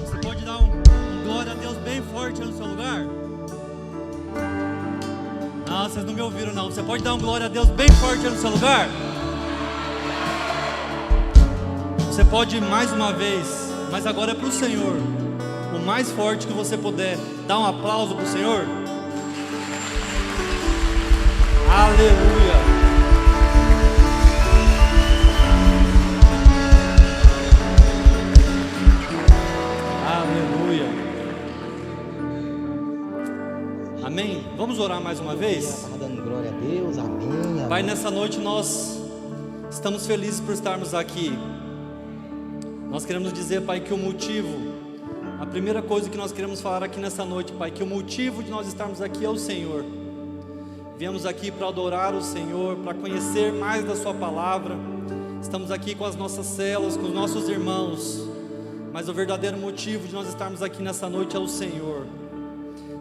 Você pode dar um glória a Deus bem forte no seu lugar? Não, vocês não me ouviram não. Você pode dar um glória a Deus bem forte no seu lugar? Você pode mais uma vez, mas agora é para o Senhor. O mais forte que você puder. Dá um aplauso para o Senhor. Aleluia. Aleluia. Amém? Vamos orar mais uma vez? Dando glória a Deus, amém. Pai, nessa noite nós estamos felizes por estarmos aqui. Nós queremos dizer, Pai, que o motivo, a primeira coisa que nós queremos falar aqui nessa noite, Pai, que o motivo de nós estarmos aqui é o Senhor. Viemos aqui para adorar o Senhor, para conhecer mais da Sua palavra. Estamos aqui com as nossas células, com os nossos irmãos, mas o verdadeiro motivo de nós estarmos aqui nessa noite é o Senhor.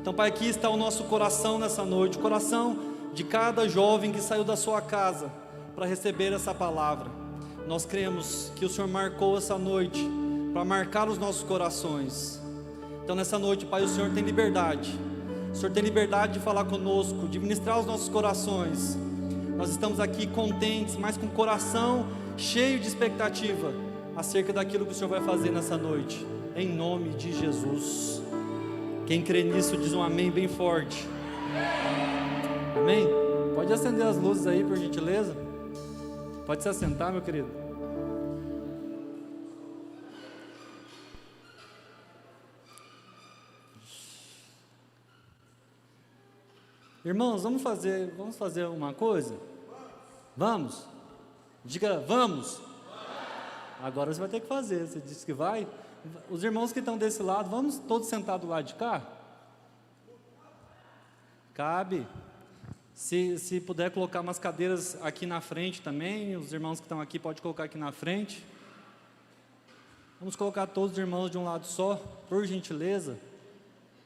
Então, Pai, aqui está o nosso coração nessa noite, o coração de cada jovem que saiu da sua casa para receber essa palavra. Nós cremos que o Senhor marcou essa noite para marcar os nossos corações. Então nessa noite, Pai, o Senhor tem liberdade. O Senhor tem liberdade de falar conosco, de ministrar os nossos corações. Nós estamos aqui contentes, mas com o coração cheio de expectativa acerca daquilo que o Senhor vai fazer nessa noite. Em nome de Jesus. Quem crê nisso diz um amém bem forte. Amém? Pode acender as luzes aí, por gentileza. Pode se assentar, meu querido. Irmãos, vamos fazer uma coisa? Vamos? Diga, vamos? Agora você vai ter que fazer. Você disse que vai. Os irmãos que estão desse lado, vamos todos sentar do lado de cá? Cabe. Se puder colocar umas cadeiras aqui na frente também, os irmãos que estão aqui podem colocar aqui na frente. Vamos colocar todos os irmãos de um lado só, por gentileza,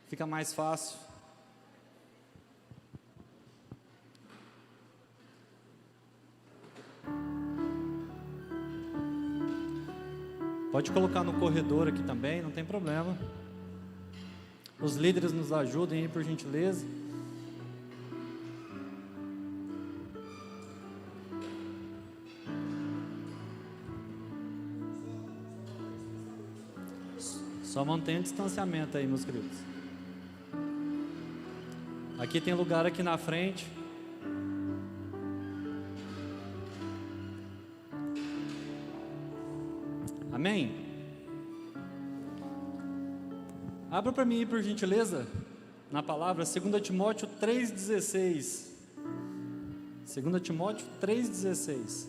fica mais fácil. Pode colocar no corredor aqui também, não tem problema. Os líderes nos ajudem aí, por gentileza. Só mantenha o distanciamento aí, meus queridos. Aqui tem lugar aqui na frente. Amém? Abra para mim, por gentileza, na palavra 2 Timóteo 3,16. 2 Timóteo 3,16.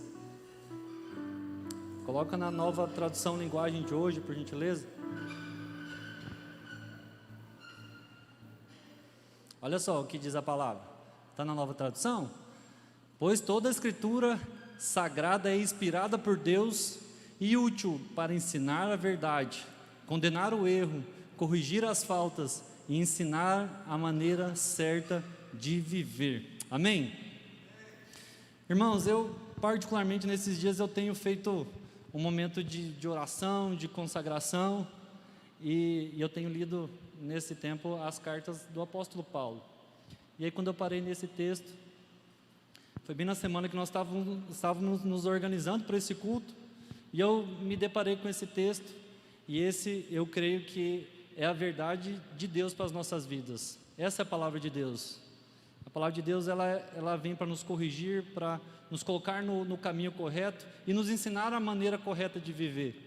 Coloca na nova tradução linguagem de hoje, por gentileza. Olha só o que diz a palavra. Está na nova tradução? Pois toda a escritura sagrada é inspirada por Deus e útil para ensinar a verdade, condenar o erro, corrigir as faltas e ensinar a maneira certa de viver. Amém? Irmãos, eu particularmente nesses dias eu tenho feito um momento de oração, de consagração, e eu tenho lido nesse tempo as cartas do apóstolo Paulo. E aí quando eu parei nesse texto, foi bem na semana que nós estávamos nos organizando para esse culto, e eu me deparei com esse texto, e esse eu creio que é a verdade de Deus para as nossas vidas. Essa é a palavra de Deus. A palavra de Deus ela vem para nos corrigir, para nos colocar no caminho correto e nos ensinar a maneira correta de viver.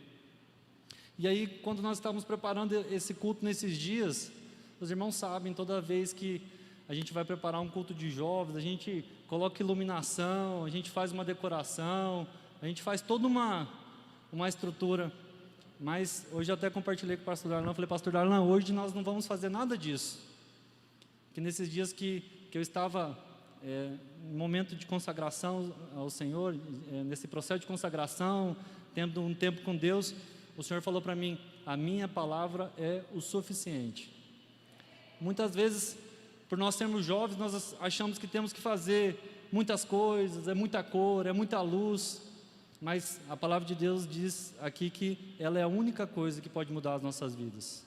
E aí, quando nós estávamos preparando esse culto nesses dias, os irmãos sabem, toda vez que a gente vai preparar um culto de jovens, a gente coloca iluminação, a gente faz uma decoração, a gente faz toda uma estrutura. Mas hoje eu até compartilhei com o pastor Darlan, falei, pastor Darlan, hoje nós não vamos fazer nada disso. Porque nesses dias que eu estava em momento de consagração ao Senhor, nesse processo de consagração, tendo um tempo com Deus, o Senhor falou para mim, a minha palavra é o suficiente. Muitas vezes, por nós sermos jovens, nós achamos que temos que fazer muitas coisas, é muita cor, é muita luz, mas a palavra de Deus diz aqui que ela é a única coisa que pode mudar as nossas vidas.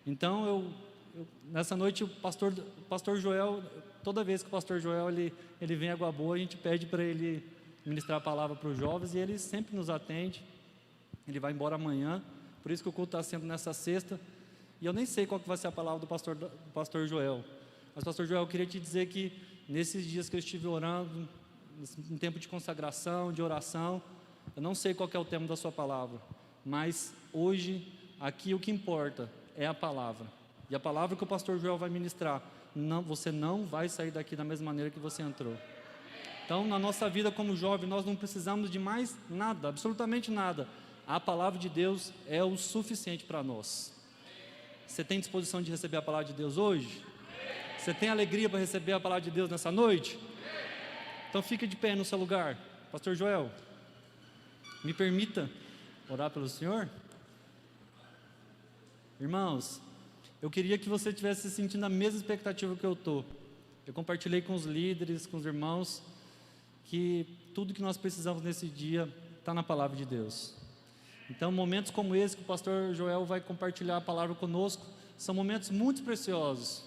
Então, nessa noite, o pastor Joel, toda vez que o pastor Joel ele vem a Água Boa, a gente pede para ele ministrar a palavra para os jovens, e ele sempre nos atende. Ele vai embora amanhã, por isso que o culto está sendo nessa sexta, e eu nem sei qual que vai ser a palavra do pastor Joel. Mas, pastor Joel, eu queria te dizer que nesses dias que eu estive orando, em tempo de consagração, de oração, eu não sei qual que é o tema da sua palavra, mas hoje, aqui o que importa é a palavra. E a palavra que o pastor Joel vai ministrar, você não vai sair daqui da mesma maneira que você entrou. Então, na nossa vida como jovem, nós não precisamos de mais nada, absolutamente nada. A palavra de Deus é o suficiente para nós. Você tem disposição de receber a palavra de Deus hoje? Você tem alegria para receber a palavra de Deus nessa noite? Então fica de pé no seu lugar. Pastor Joel, me permita orar pelo senhor? Irmãos, eu queria que você estivesse sentindo a mesma expectativa que eu estou. Eu compartilhei com os líderes, com os irmãos, que tudo que nós precisamos nesse dia está na palavra de Deus. Então, momentos como esse que o pastor Joel vai compartilhar a palavra conosco, são momentos muito preciosos.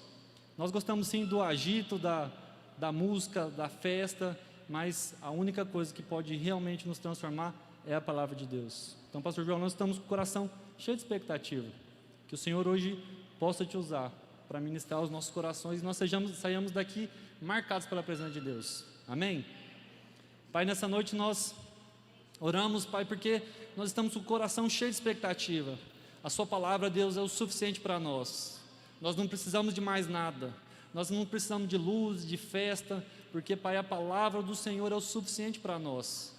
Nós gostamos sim do agito, da música, da festa, mas a única coisa que pode realmente nos transformar é a palavra de Deus. Então, pastor Joel, nós estamos com o coração cheio de expectativa, que o Senhor hoje possa te usar para ministrar os nossos corações e nós saiamos daqui marcados pela presença de Deus. Amém? Pai, nessa noite nós oramos, Pai, porque nós estamos com o coração cheio de expectativa. A sua palavra, Deus, é o suficiente para nós. Nós não precisamos de mais nada. Nós não precisamos de luz, de festa, porque, Pai, a palavra do Senhor é o suficiente para nós.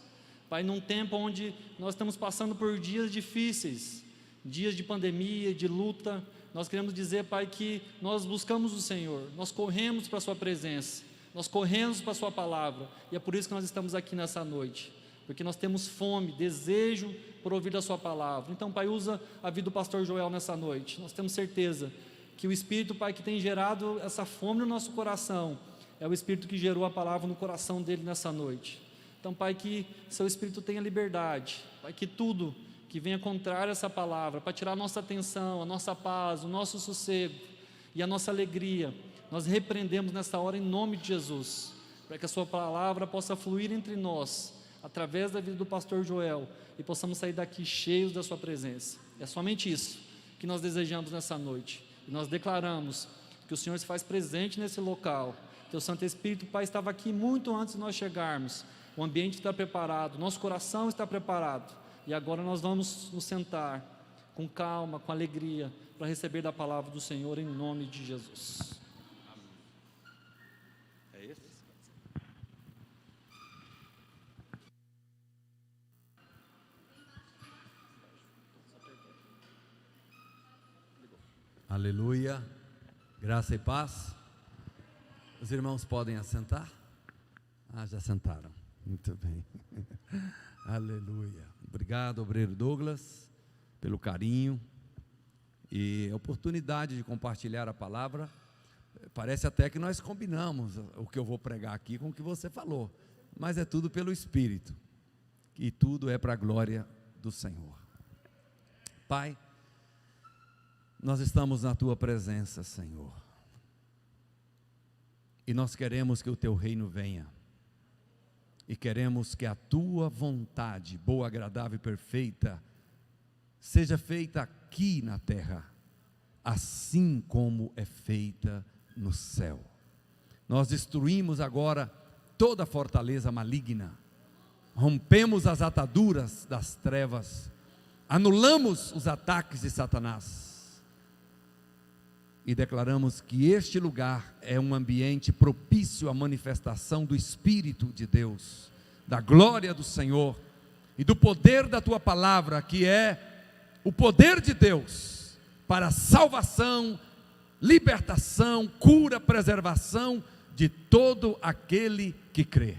Pai, num tempo onde nós estamos passando por dias difíceis, dias de pandemia, de luta, nós queremos dizer, Pai, que nós buscamos o Senhor, nós corremos para a sua presença, nós corremos para a sua palavra, e é por isso que nós estamos aqui nessa noite, porque nós temos fome, desejo por ouvir a sua palavra. Então, Pai, usa a vida do pastor Joel nessa noite. Nós temos certeza que o Espírito, Pai, que tem gerado essa fome no nosso coração, é o Espírito que gerou a palavra no coração dele nessa noite. Então, Pai, que seu Espírito tenha liberdade, Pai, que tudo que venha contrário a essa palavra, para tirar a nossa atenção, a nossa paz, o nosso sossego e a nossa alegria, nós repreendemos nessa hora em nome de Jesus, para que a sua palavra possa fluir entre nós, através da vida do pastor Joel, e possamos sair daqui cheios da sua presença. É somente isso que nós desejamos nessa noite, e nós declaramos que o Senhor se faz presente nesse local. Teu Santo Espírito, Pai, estava aqui muito antes de nós chegarmos. O ambiente está preparado, nosso coração está preparado, e agora nós vamos nos sentar com calma, com alegria, para receber da palavra do Senhor em nome de Jesus. É esse? Aleluia, graça e paz. Os irmãos podem assentar? Já sentaram, muito bem. Aleluia, obrigado, obreiro Douglas, pelo carinho e a oportunidade de compartilhar a palavra. Parece até que nós combinamos o que eu vou pregar aqui com o que você falou, mas é tudo pelo Espírito, e tudo é para a glória do Senhor. Pai, nós estamos na Tua presença, Senhor, e nós queremos que o Teu reino venha, e queremos que a Tua vontade, boa, agradável e perfeita, seja feita aqui na terra, assim como é feita no céu. Nós destruímos agora toda fortaleza maligna, rompemos as ataduras das trevas, anulamos os ataques de Satanás, e declaramos que este lugar é um ambiente propício à manifestação do Espírito de Deus, da glória do Senhor e do poder da Tua palavra, que é o poder de Deus para salvação, libertação, cura, preservação de todo aquele que crê.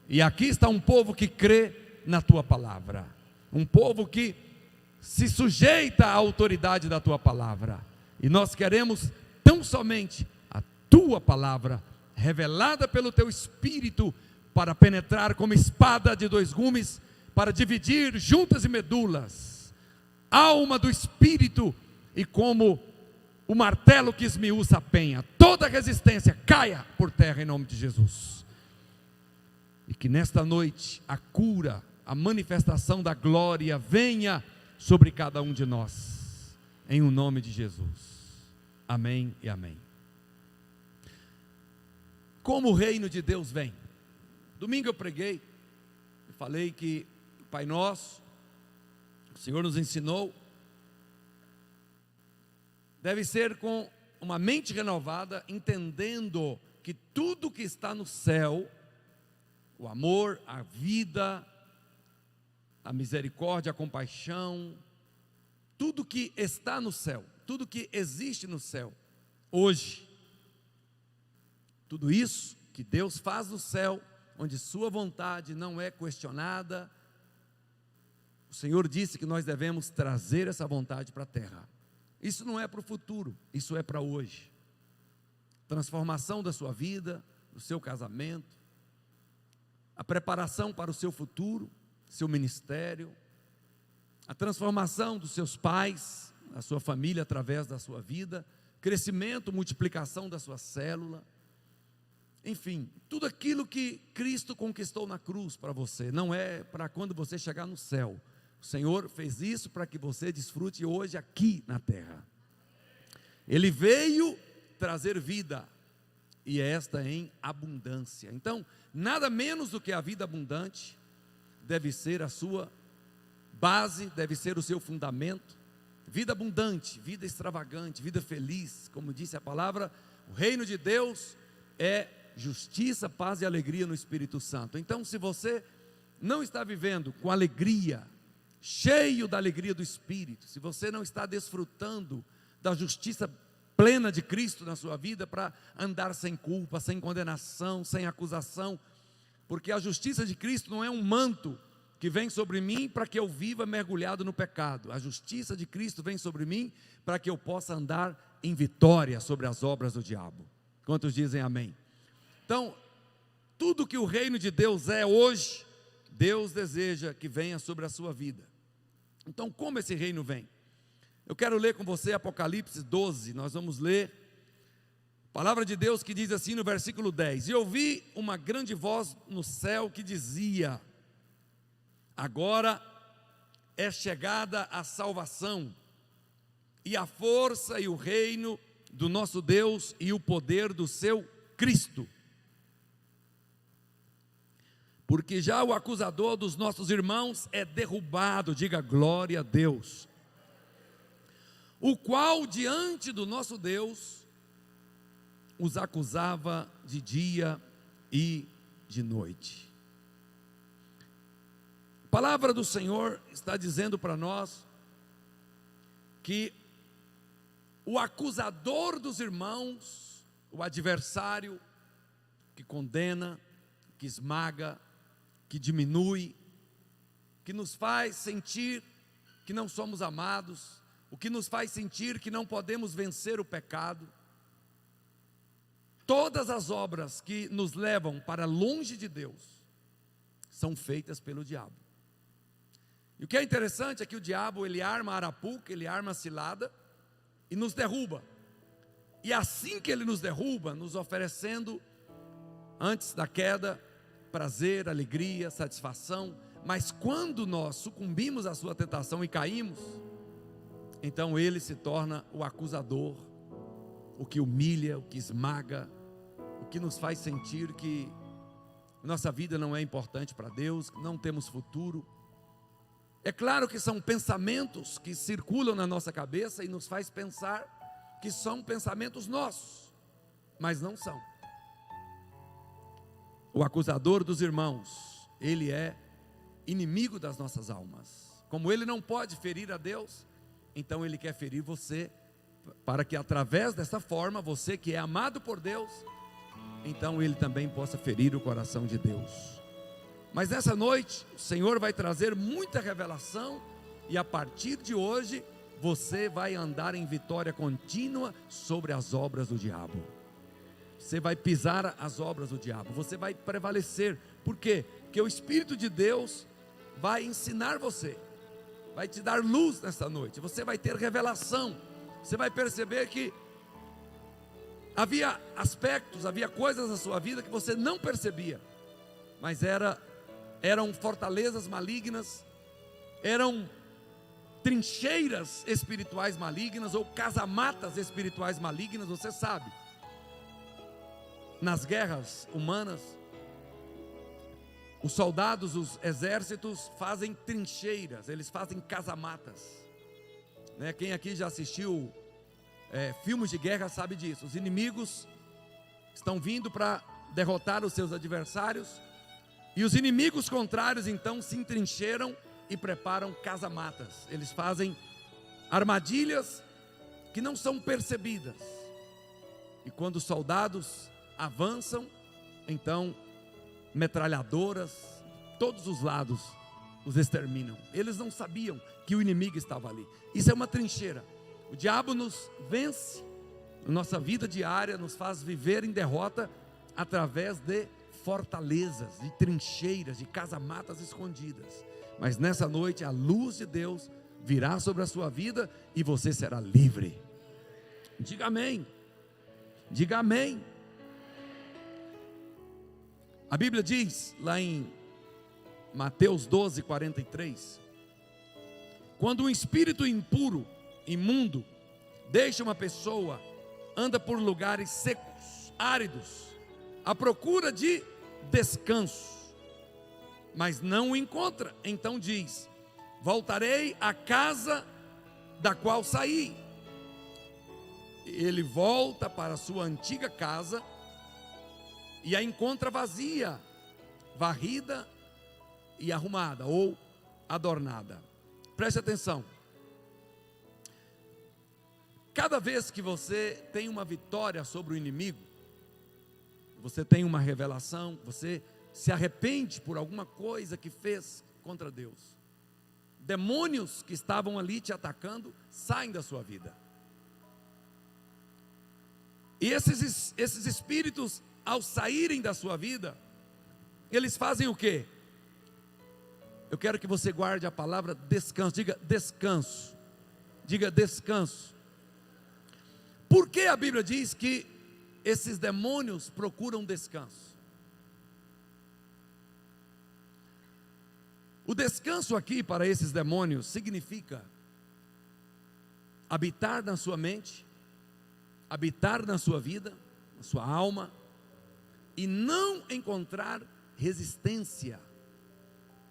E aqui está um povo que crê na Tua palavra, um povo que se sujeita à autoridade da Tua palavra. E nós queremos tão somente a Tua palavra, revelada pelo Teu Espírito, para penetrar como espada de dois gumes, para dividir juntas e medulas, alma do espírito, e como o martelo que esmiuça a penha, toda resistência caia por terra em nome de Jesus. E que nesta noite a cura, a manifestação da glória venha sobre cada um de nós, em o nome de Jesus. Amém e amém. Como o reino de Deus vem? Domingo eu preguei, eu falei que o Pai Nosso, o Senhor nos ensinou, deve ser com uma mente renovada, entendendo que tudo que está no céu, o amor, a vida, a misericórdia, a compaixão, tudo que está no céu, tudo que existe no céu, hoje, tudo isso que Deus faz no céu, onde sua vontade não é questionada, o Senhor disse que nós devemos trazer essa vontade para a terra. Isso não é para o futuro, isso é para hoje. Transformação da sua vida, do seu casamento, a preparação para o seu futuro, seu ministério, a transformação dos seus pais, a sua família através da sua vida, crescimento, multiplicação da sua célula, enfim, tudo aquilo que Cristo conquistou na cruz para você, não é para quando você chegar no céu. O Senhor fez isso para que você desfrute hoje aqui na terra. Ele veio trazer vida, e esta em abundância. Então, nada menos do que a vida abundante deve ser a sua base, deve ser o seu fundamento. Vida abundante, vida extravagante, vida feliz, como disse a palavra, o reino de Deus é justiça, paz e alegria no Espírito Santo. Então, se você não está vivendo com alegria, cheio da alegria do Espírito, se você não está desfrutando da justiça plena de Cristo na sua vida, para andar sem culpa, sem condenação, sem acusação, porque a justiça de Cristo não é um manto que vem sobre mim para que eu viva mergulhado no pecado. A justiça de Cristo vem sobre mim para que eu possa andar em vitória sobre as obras do diabo. Quantos dizem amém? Então, tudo que o reino de Deus é hoje, Deus deseja que venha sobre a sua vida. Então, como esse reino vem? Eu quero ler com você Apocalipse 12, nós vamos ler a palavra de Deus que diz assim no versículo 10: E ouvi uma grande voz no céu que dizia: agora é chegada a salvação, e a força e o reino do nosso Deus e o poder do seu Cristo. Porque já o acusador dos nossos irmãos é derrubado, diga glória a Deus, o qual diante do nosso Deus os acusava de dia e de noite. A palavra do Senhor está dizendo para nós que o acusador dos irmãos, o adversário que condena, que esmaga, que diminui, que nos faz sentir que não somos amados, o que nos faz sentir que não podemos vencer o pecado, todas as obras que nos levam para longe de Deus são feitas pelo diabo. E o que é interessante é que o diabo, ele arma a arapuca, ele arma a cilada e nos derruba. E assim que ele nos derruba, nos oferecendo, antes da queda, prazer, alegria, satisfação, mas quando nós sucumbimos à sua tentação e caímos, então ele se torna o acusador, o que humilha, o que esmaga, o que nos faz sentir que nossa vida não é importante para Deus, que não temos futuro. É claro que são pensamentos que circulam na nossa cabeça e nos faz pensar que são pensamentos nossos, mas não são. O acusador dos irmãos, ele é inimigo das nossas almas. Como ele não pode ferir a Deus, então ele quer ferir você, para que através dessa forma, você que é amado por Deus, então ele também possa ferir o coração de Deus. Mas nessa noite, o Senhor vai trazer muita revelação, e a partir de hoje, você vai andar em vitória contínua sobre as obras do diabo. Você vai pisar as obras do diabo, você vai prevalecer. Por quê? Porque o Espírito de Deus vai ensinar você, vai te dar luz nessa noite. Você vai ter revelação. Você vai perceber que havia aspectos, havia coisas na sua vida que você não percebia, mas eram fortalezas malignas, eram trincheiras espirituais malignas ou casamatas espirituais malignas. Você sabe, nas guerras humanas, os soldados, os exércitos fazem trincheiras, eles fazem casamatas, né? Quem aqui já assistiu filmes de guerra sabe disso. Os inimigos estão vindo para derrotar os seus adversários, e os inimigos contrários então se entrincheiram e preparam casamatas. Eles fazem armadilhas que não são percebidas, e quando os soldados avançam, então metralhadoras, todos os lados os exterminam. Eles não sabiam que o inimigo estava ali. Isso é uma trincheira. O diabo nos vence na nossa vida diária, nos faz viver em derrota através de fortalezas, de trincheiras, de casamatas escondidas. Mas nessa noite a luz de Deus virá sobre a sua vida e você será livre. Diga amém. Diga amém. A Bíblia diz lá em Mateus 12, 43, quando um espírito impuro, imundo, deixa uma pessoa, anda por lugares secos, áridos, à procura de descanso, mas não o encontra, então diz: voltarei à casa da qual saí. Ele volta para a sua antiga casa e a encontra vazia, varrida e arrumada ou adornada. Preste atenção. Cada vez que você tem uma vitória sobre o inimigo, você tem uma revelação, você se arrepende por alguma coisa que fez contra Deus, demônios que estavam ali te atacando saem da sua vida. E esses espíritos, ao saírem da sua vida, eles fazem o quê? Eu quero que você guarde a palavra descanso. Diga descanso. Diga descanso. Por que a Bíblia diz que esses demônios procuram descanso? O descanso aqui para esses demônios significa habitar na sua mente, habitar na sua vida, na sua alma, e não encontrar resistência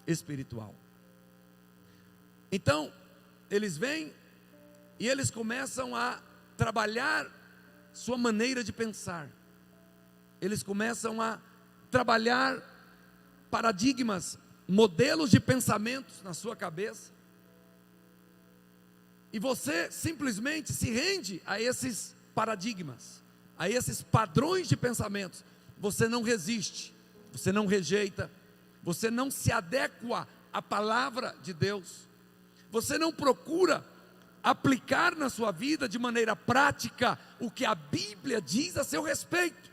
espiritual. Então, eles vêm e eles começam a trabalhar sua maneira de pensar. Eles começam a trabalhar paradigmas, modelos de pensamentos na sua cabeça. E você simplesmente se rende a esses paradigmas, a esses padrões de pensamentos. Você não resiste, você não rejeita, você não se adequa à palavra de Deus, você não procura aplicar na sua vida de maneira prática o que a Bíblia diz a seu respeito,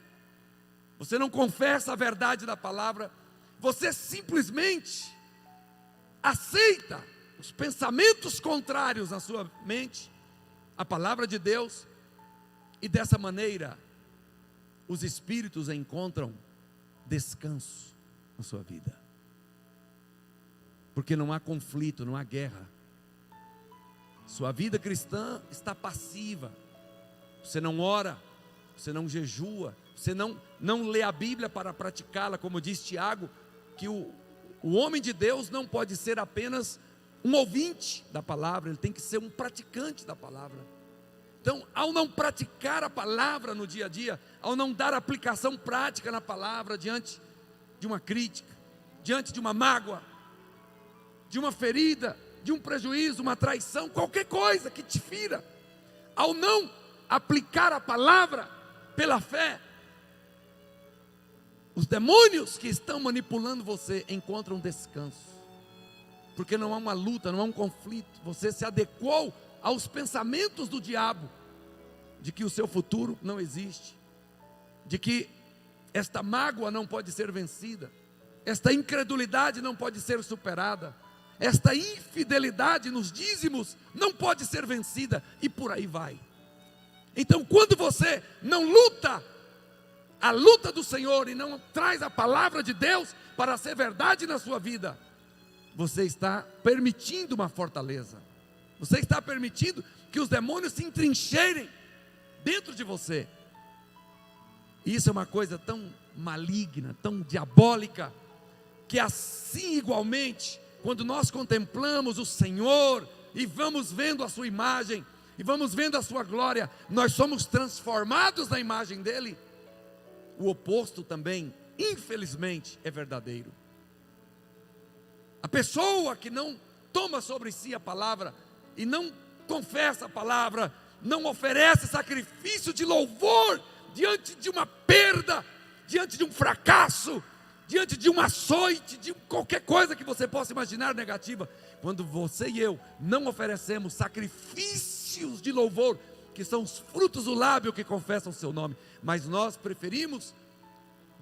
você não confessa a verdade da palavra, você simplesmente aceita os pensamentos contrários na sua mente, a palavra de Deus, e dessa maneira os espíritos encontram descanso na sua vida, porque não há conflito, não há guerra. Sua vida cristã está passiva, você não ora, você não jejua, você não lê a Bíblia para praticá-la, como diz Tiago, que o homem de Deus não pode ser apenas um ouvinte da palavra, ele tem que ser um praticante da palavra. Então, ao não praticar a palavra no dia a dia, ao não dar aplicação prática na palavra, diante de uma crítica, diante de uma mágoa, de uma ferida, de um prejuízo, uma traição, qualquer coisa que te fira, ao não aplicar a palavra pela fé, os demônios que estão manipulando você encontram descanso, porque não há uma luta, não há um conflito. Você se adequou aos pensamentos do diabo, de que o seu futuro não existe, de que esta mágoa não pode ser vencida, esta incredulidade não pode ser superada, esta infidelidade nos dízimos não pode ser vencida, e por aí vai. Então, quando você não luta a luta do Senhor e não traz a palavra de Deus para ser verdade na sua vida, você está permitindo uma fortaleza, você está permitindo que os demônios se entrincheirem dentro de você. E isso é uma coisa tão maligna, tão diabólica, que assim igualmente, quando nós contemplamos o Senhor e vamos vendo a sua imagem, e vamos vendo a sua glória, nós somos transformados na imagem dele. O oposto também, infelizmente, é verdadeiro. A pessoa que não toma sobre si a palavra e não confessa a palavra, não oferece sacrifício de louvor diante de uma perda, diante de um fracasso, diante de um açoite, de qualquer coisa que você possa imaginar negativa. Quando você e eu não oferecemos sacrifícios de louvor, que são os frutos do lábio que confessam o seu nome, mas nós preferimos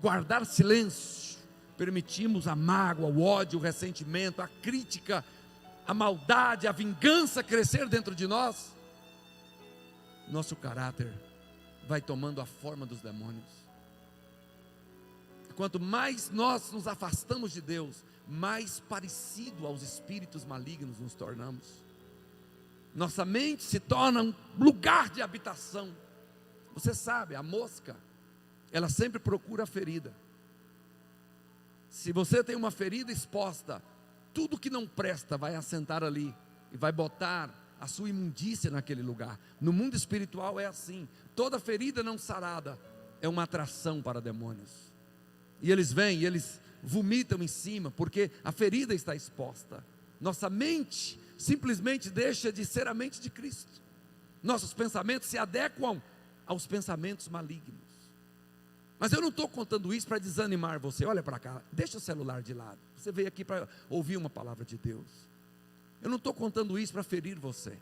guardar silêncio, permitimos a mágoa, o ódio, o ressentimento, a crítica, a maldade, a vingança crescer dentro de nós, nosso caráter vai tomando a forma dos demônios. Quanto mais nós nos afastamos de Deus, mais parecido aos espíritos malignos nos tornamos. Nossa mente se torna um lugar de habitação. Você sabe, a mosca, ela sempre procura a ferida. Se você tem uma ferida exposta, tudo que não presta vai assentar ali e vai botar a sua imundícia naquele lugar. No mundo espiritual é assim. Toda ferida não sarada é uma atração para demônios. E eles vêm e eles vomitam em cima, porque a ferida está exposta. Nossa mente simplesmente deixa de ser a mente de Cristo. Nossos pensamentos se adequam aos pensamentos malignos. Mas eu não estou contando isso para desanimar você. Olha para cá, deixa o celular de lado. Você veio aqui para ouvir uma palavra de Deus. Eu não estou contando isso para ferir você.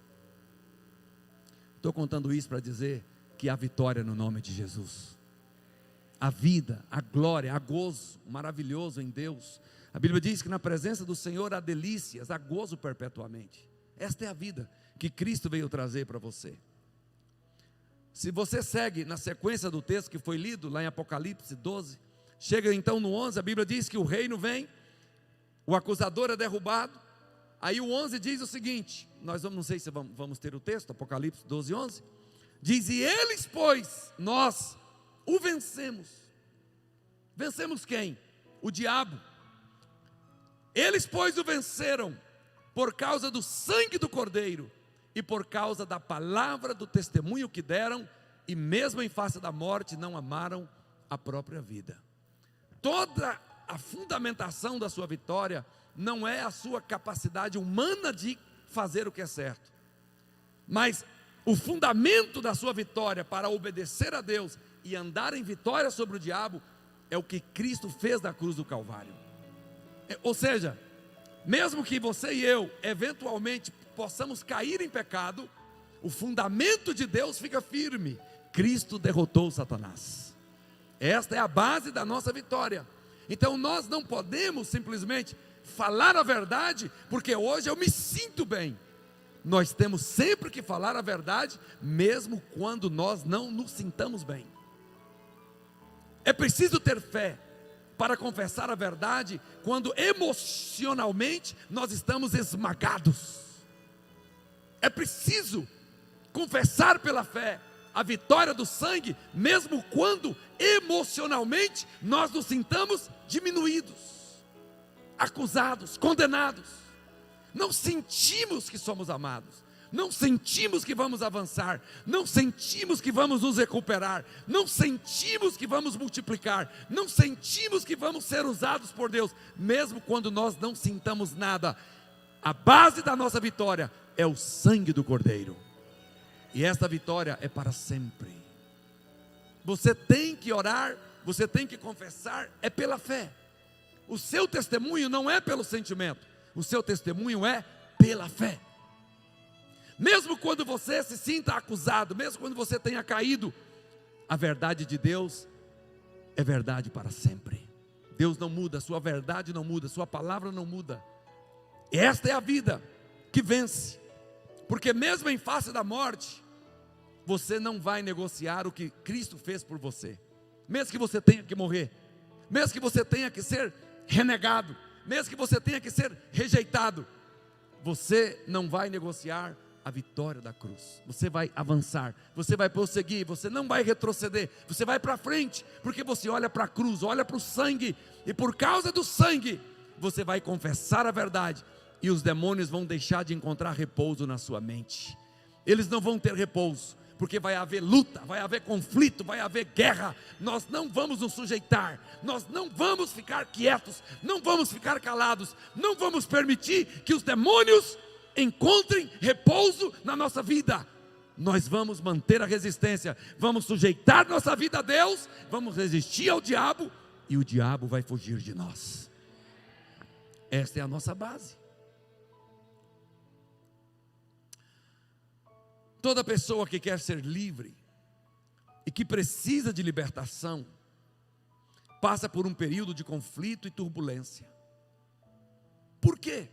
Estou contando isso para dizer que há vitória no nome de Jesus. A vida, a glória, a gozo maravilhoso em Deus. A Bíblia diz que na presença do Senhor há delícias, há gozo perpetuamente. Esta é a vida que Cristo veio trazer para você. Se você segue na sequência do texto que foi lido lá em Apocalipse 12, chega então no 11, a Bíblia diz que o reino vem, o acusador é derrubado. Aí o 11 diz o seguinte, não sei se vamos ter o texto, Apocalipse 12, 11, diz: e eles, pois, nós o vencemos. Vencemos quem? O diabo. Eles, pois, o venceram por causa do sangue do Cordeiro e por causa da palavra do testemunho que deram, e mesmo em face da morte não amaram a própria vida. Toda a fundamentação da sua vitória não é a sua capacidade humana de fazer o que é certo, mas o fundamento da sua vitória para obedecer a Deus e andar em vitória sobre o diabo é o que Cristo fez na cruz do Calvário. Ou seja, mesmo que você e eu eventualmente possamos cair em pecado, o fundamento de Deus fica firme. Cristo derrotou Satanás. Esta é a base da nossa vitória. Então nós não podemos simplesmente falar a verdade porque hoje eu me sinto bem. Nós temos sempre que falar a verdade, mesmo quando nós não nos sintamos bem. É preciso ter fé para confessar a verdade quando emocionalmente nós estamos esmagados. É preciso confessar pela fé a vitória do sangue, mesmo quando emocionalmente nós nos sintamos diminuídos, acusados, condenados. Não sentimos que somos amados, não sentimos que vamos avançar, não sentimos que vamos nos recuperar, não sentimos que vamos multiplicar, não sentimos que vamos ser usados por Deus, mesmo quando nós não sintamos nada. A base da nossa vitória é o sangue do Cordeiro, e esta vitória é para sempre. Você tem que orar, você tem que confessar, é pela fé. O seu testemunho não é pelo sentimento, o seu testemunho é pela fé. Mesmo quando você se sinta acusado, mesmo quando você tenha caído, a verdade de Deus é verdade para sempre. Deus não muda, sua verdade não muda, sua palavra não muda. Esta é a vida que vence, porque mesmo em face da morte, você não vai negociar o que Cristo fez por você. Mesmo que você tenha que morrer, mesmo que você tenha que ser renegado, mesmo que você tenha que ser rejeitado, você não vai negociar a vitória da cruz. Você vai avançar, você vai prosseguir, você não vai retroceder, você vai para frente, porque você olha para a cruz, olha para o sangue, e por causa do sangue, você vai confessar a verdade, e os demônios vão deixar de encontrar repouso na sua mente. Eles não vão ter repouso, porque vai haver luta, vai haver conflito, vai haver guerra. Nós não vamos nos sujeitar, nós não vamos ficar quietos, não vamos ficar calados, não vamos permitir que os demônios encontrem repouso na nossa vida. Nós vamos manter a resistência, vamos sujeitar nossa vida a Deus, vamos resistir ao diabo, e o diabo vai fugir de nós. Esta é a nossa base. Toda pessoa que quer ser livre e que precisa de libertação, passa por um período de conflito e turbulência. Por quê?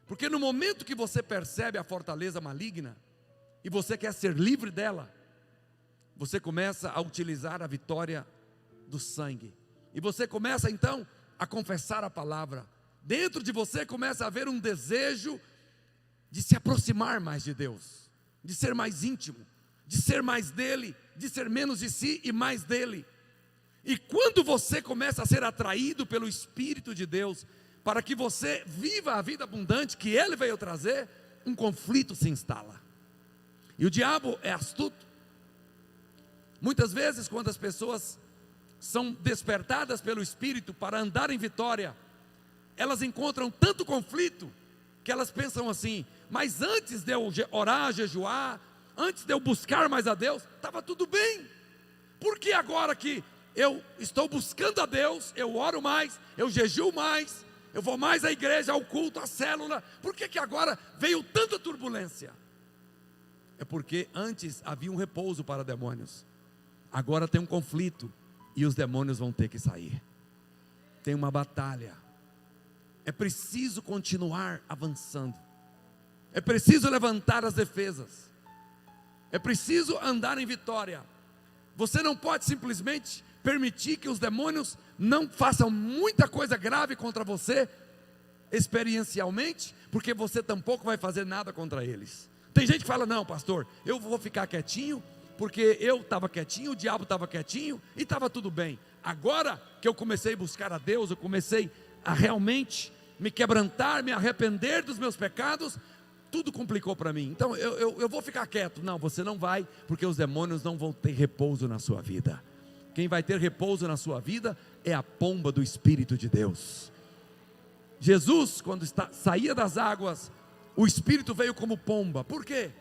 Porque no momento que você percebe a fortaleza maligna e você quer ser livre dela, você começa a utilizar a vitória do sangue, e você começa então a confessar a palavra. Dentro de você começa a haver um desejo de se aproximar mais de Deus, de ser mais íntimo, de ser mais dele, de ser menos de si e mais dele. E quando você começa a ser atraído pelo Espírito de Deus, para que você viva a vida abundante que Ele veio trazer, um conflito se instala. E o diabo é astuto. Muitas vezes, quando as pessoas são despertadas pelo Espírito para andar em vitória, elas encontram tanto conflito, que elas pensam assim: mas antes de eu orar, jejuar, antes de eu buscar mais a Deus, estava tudo bem. Por que agora que eu estou buscando a Deus, eu oro mais, eu jejuo mais, eu vou mais à igreja, ao culto, à célula, por que agora veio tanta turbulência? É porque antes havia um repouso para demônios, agora tem um conflito, e os demônios vão ter que sair. Tem uma batalha. É preciso continuar avançando, é preciso levantar as defesas, é preciso andar em vitória. Você não pode simplesmente permitir que os demônios não façam muita coisa grave contra você, experiencialmente, porque você tampouco vai fazer nada contra eles. Tem gente que fala: não, pastor, eu vou ficar quietinho, porque eu estava quietinho, o diabo estava quietinho, e estava tudo bem. Agora que eu comecei a buscar a Deus, eu comecei a realmente me quebrantar, me arrepender dos meus pecados, tudo complicou para mim, então eu vou ficar quieto. Não, você não vai, porque os demônios não vão ter repouso na sua vida. Quem vai ter repouso na sua vida é a pomba do Espírito de Deus. Jesus, quando saía das águas, o Espírito veio como pomba. Por quê?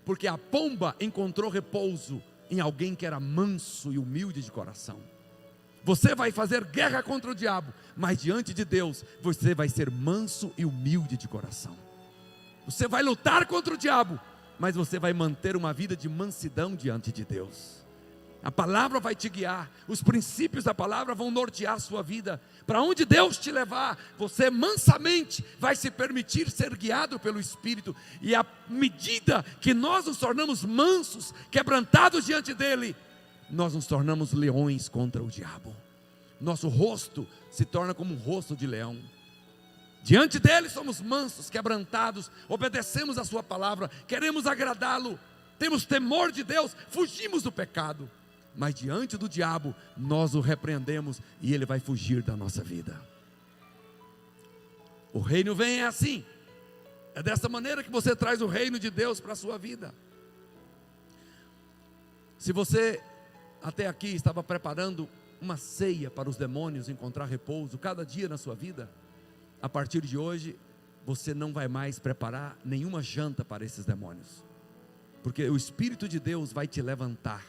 Porque a pomba encontrou repouso em alguém que era manso e humilde de coração. Você vai fazer guerra contra o diabo, mas diante de Deus, você vai ser manso e humilde de coração. Você vai lutar contra o diabo, mas você vai manter uma vida de mansidão diante de Deus. A palavra vai te guiar, os princípios da palavra vão nortear a sua vida. Para onde Deus te levar, você mansamente vai se permitir ser guiado pelo Espírito. E à medida que nós nos tornamos mansos, quebrantados diante dEle, nós nos tornamos leões contra o diabo. Nosso rosto se torna como um rosto de leão. Diante dEle somos mansos, quebrantados, obedecemos a sua palavra, queremos agradá-lo, temos temor de Deus, fugimos do pecado. Mas diante do diabo, nós o repreendemos e ele vai fugir da nossa vida. O reino vem assim. É dessa maneira que você traz o reino de Deus para a sua vida. Se você até aqui estava preparando uma ceia para os demônios encontrar repouso cada dia na sua vida, a partir de hoje você não vai mais preparar nenhuma janta para esses demônios, porque o Espírito de Deus vai te levantar,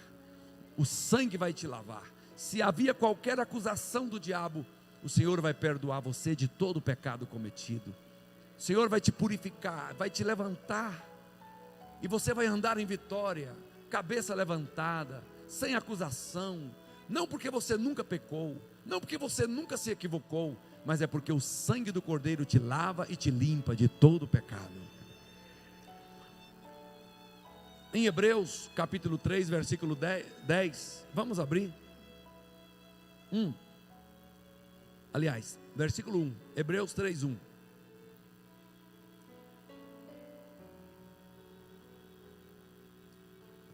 o sangue vai te lavar. Se havia qualquer acusação do diabo, o Senhor vai perdoar você de todo o pecado cometido. O Senhor vai te purificar, vai te levantar, e você vai andar em vitória, cabeça levantada, sem acusação. Não porque você nunca pecou, não porque você nunca se equivocou, mas é porque o sangue do Cordeiro te lava e te limpa de todo pecado. Em Hebreus capítulo 3, versículo 10, vamos abrir. Aliás, versículo 1, Hebreus 3, 1.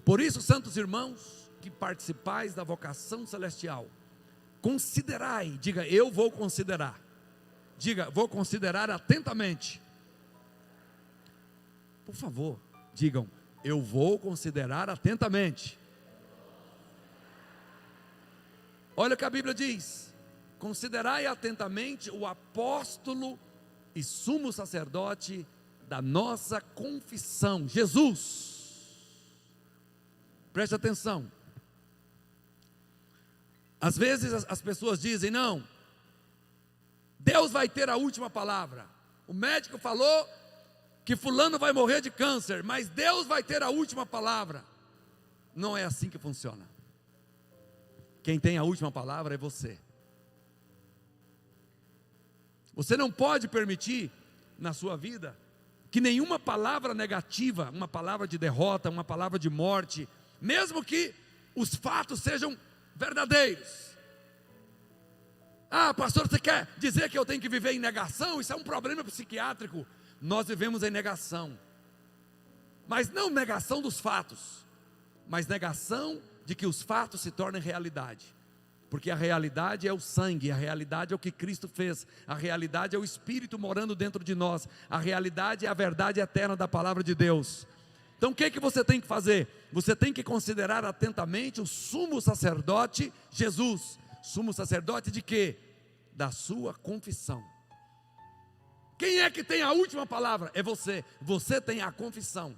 Por isso, santos irmãos, que participais da vocação celestial, considerai, diga, eu vou considerar. Diga, vou considerar atentamente. Por favor, digam, eu vou considerar atentamente. Olha o que a Bíblia diz: considerai atentamente o apóstolo e sumo sacerdote da nossa confissão, Jesus. Preste atenção. Às vezes as pessoas dizem, não, Deus vai ter a última palavra. O médico falou que fulano vai morrer de câncer, mas Deus vai ter a última palavra. Não é assim que funciona. Quem tem a última palavra é você. Você não pode permitir na sua vida que nenhuma palavra negativa, uma palavra de derrota, uma palavra de morte, mesmo que os fatos sejam verdadeiros. Ah, pastor, você quer dizer que eu tenho que viver em negação? Isso é um problema psiquiátrico. Nós vivemos em negação, mas não negação dos fatos, mas negação de que os fatos se tornem realidade. Porque a realidade é o sangue, a realidade é o que Cristo fez, a realidade é o Espírito morando dentro de nós, a realidade é a verdade eterna da palavra de Deus. Então o que você tem que fazer? Você tem que considerar atentamente o sumo sacerdote Jesus. Sumo sacerdote de quê? Da sua confissão. Quem é que tem a última palavra? É você. Você tem a confissão.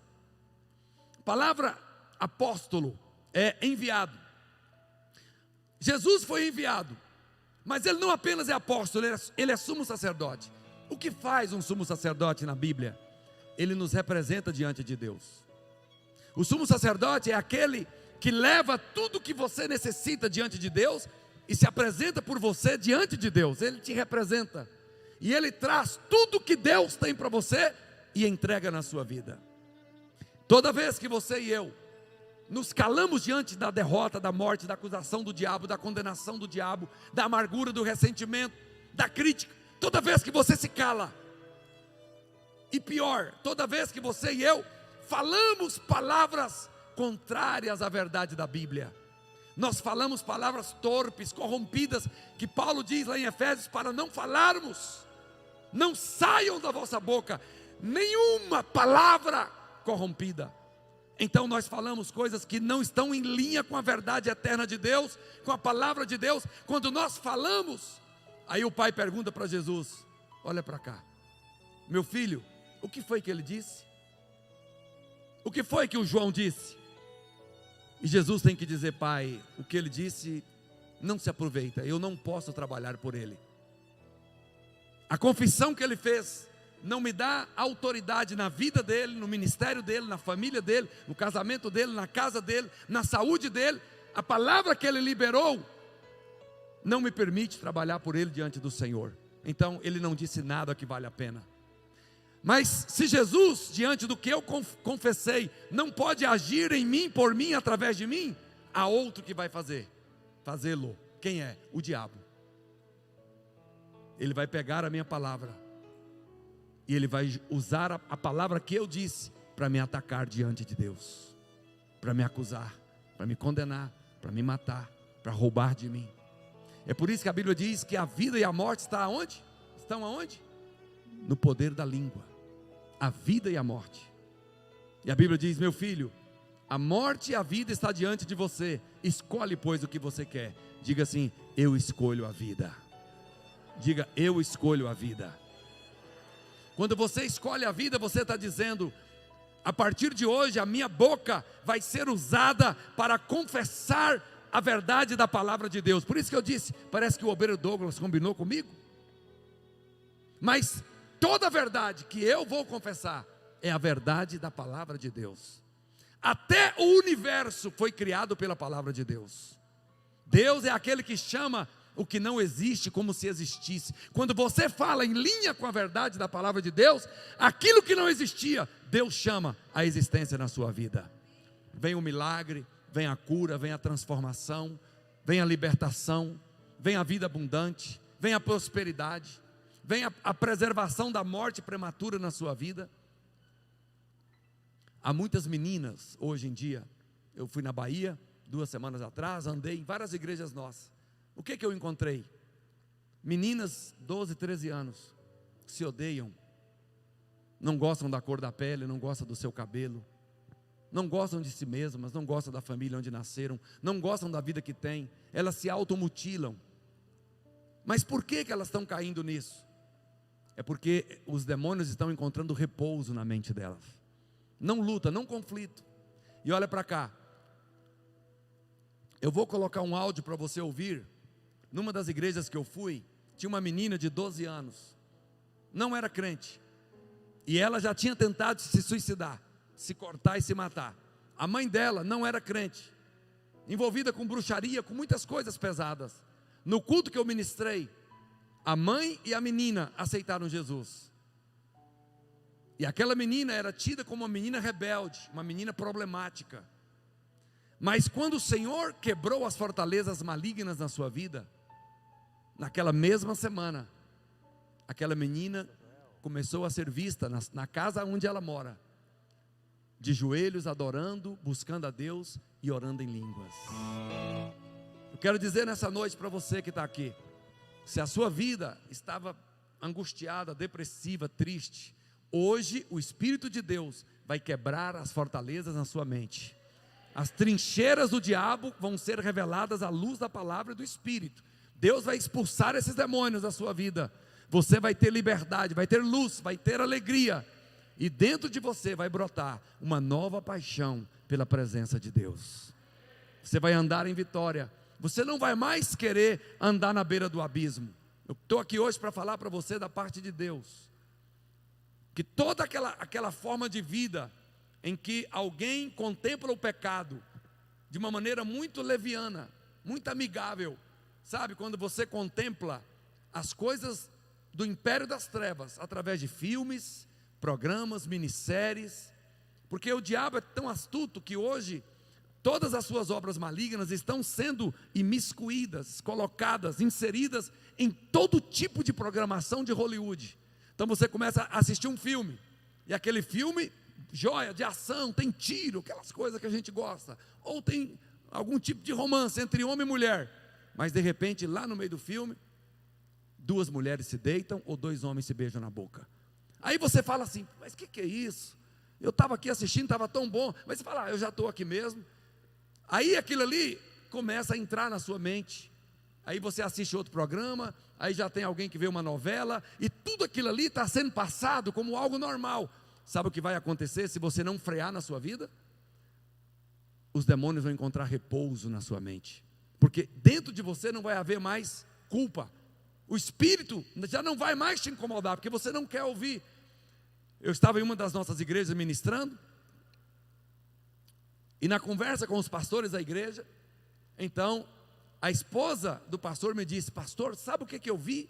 A palavra apóstolo é enviado. Jesus foi enviado, mas ele não apenas é apóstolo, ele é sumo sacerdote. O que faz um sumo sacerdote na Bíblia? Ele nos representa diante de Deus. O sumo sacerdote é aquele que leva tudo que você necessita diante de Deus e se apresenta por você diante de Deus. Ele te representa e ele traz tudo que Deus tem para você e entrega na sua vida. Toda vez que você e eu nos calamos diante da derrota, da morte, da acusação do diabo, da condenação do diabo, da amargura, do ressentimento, da crítica, toda vez que você se cala, e pior, toda vez que você e eu falamos palavras contrárias à verdade da Bíblia, nós falamos palavras torpes, corrompidas, que Paulo diz lá em Efésios, para não falarmos, não saiam da vossa boca nenhuma palavra corrompida. Então nós falamos coisas que não estão em linha com a verdade eterna de Deus, com a palavra de Deus. Quando nós falamos, aí o pai pergunta para Jesus, olha para cá, meu filho, o que foi que ele disse? O que foi que o João disse? E Jesus tem que dizer, pai, o que ele disse não se aproveita, eu não posso trabalhar por ele. A confissão que ele fez não me dá autoridade na vida dele, no ministério dele, na família dele, no casamento dele, na casa dele, na saúde dele. A palavra que ele liberou não me permite trabalhar por ele diante do Senhor. Então ele não disse nada que vale a pena. Mas se Jesus, diante do que eu confessei, não pode agir em mim, por mim, através de mim, há outro que vai fazê-lo. Quem é? O diabo. Ele vai pegar a minha palavra e ele vai usar a palavra que eu disse para me atacar diante de Deus, para me acusar, para me condenar, para me matar, para roubar de mim. É por isso que a Bíblia diz que a vida e a morte estão aonde? Estão aonde? No poder da língua. A vida e a morte. E a Bíblia diz, meu filho, a morte e a vida está diante de você, escolhe pois o que você quer. Diga assim, eu escolho a vida. Diga, eu escolho a vida. Quando você escolhe a vida, você está dizendo, a partir de hoje a minha boca vai ser usada para confessar a verdade da palavra de Deus. Por isso que eu disse, parece que o obreiro Douglas combinou comigo. Mas toda a verdade que eu vou confessar é a verdade da palavra de Deus. Até o universo foi criado pela palavra de Deus. Deus é aquele que chama o que não existe como se existisse. Quando você fala em linha com a verdade da palavra de Deus, aquilo que não existia, Deus chama a existência na sua vida. Vem o milagre, vem a cura, vem a transformação, vem a libertação, vem a vida abundante, vem a prosperidade, vem a preservação da morte prematura na sua vida. Há muitas meninas hoje em dia. Eu fui na Bahia 2 semanas atrás, andei em várias igrejas nossas. O que eu encontrei? Meninas 12, 13 anos, se odeiam, não gostam da cor da pele, não gostam do seu cabelo, não gostam de si mesmas, não gostam da família onde nasceram, não gostam da vida que têm, elas se automutilam. Mas por que elas estão caindo nisso? É porque os demônios estão encontrando repouso na mente delas. Não luta, não conflito. E olha para cá, eu vou colocar um áudio para você ouvir. Numa das igrejas que eu fui, tinha uma menina de 12 anos, não era crente, e ela já tinha tentado se suicidar, se cortar e se matar. A mãe dela não era crente, envolvida com bruxaria, com muitas coisas pesadas. No culto que eu ministrei, a mãe e a menina aceitaram Jesus. E aquela menina era tida como uma menina rebelde, uma menina problemática. Mas quando o Senhor quebrou as fortalezas malignas na sua vida, naquela mesma semana, aquela menina começou a ser vista na casa onde ela mora, de joelhos, adorando, buscando a Deus e orando em línguas. Eu quero dizer nessa noite para você que está aqui, se a sua vida estava angustiada, depressiva, triste, hoje o Espírito de Deus vai quebrar as fortalezas na sua mente. As trincheiras do diabo vão ser reveladas à luz da palavra e do Espírito. Deus vai expulsar esses demônios da sua vida. Você vai ter liberdade, vai ter luz, vai ter alegria. E dentro de você vai brotar uma nova paixão pela presença de Deus. Você vai andar em vitória. Você não vai mais querer andar na beira do abismo. Eu estou aqui hoje para falar para você da parte de Deus. Que toda aquela forma de vida em que alguém contempla o pecado de uma maneira muito leviana, muito amigável. Sabe, quando você contempla as coisas do império das trevas, através de filmes, programas, minisséries, porque o diabo é tão astuto que hoje, todas as suas obras malignas estão sendo imiscuídas, colocadas, inseridas em todo tipo de programação de Hollywood. Então você começa a assistir um filme, e aquele filme, joia, de ação, tem tiro, aquelas coisas que a gente gosta, ou tem algum tipo de romance entre homem e mulher, mas de repente lá no meio do filme, 2 mulheres se deitam ou 2 homens se beijam na boca. Aí você fala assim, mas o que é isso? Eu estava aqui assistindo, estava tão bom, mas você fala, eu já estou aqui mesmo. Aí aquilo ali começa a entrar na sua mente, aí você assiste outro programa, aí já tem alguém que vê uma novela, e tudo aquilo ali está sendo passado como algo normal. Sabe o que vai acontecer se você não frear na sua vida? Os demônios vão encontrar repouso na sua mente, porque dentro de você não vai haver mais culpa. O Espírito já não vai mais te incomodar, porque você não quer ouvir. Eu estava em uma das nossas igrejas ministrando, e na conversa com os pastores da igreja, então a esposa do pastor me disse, pastor, sabe o que eu vi?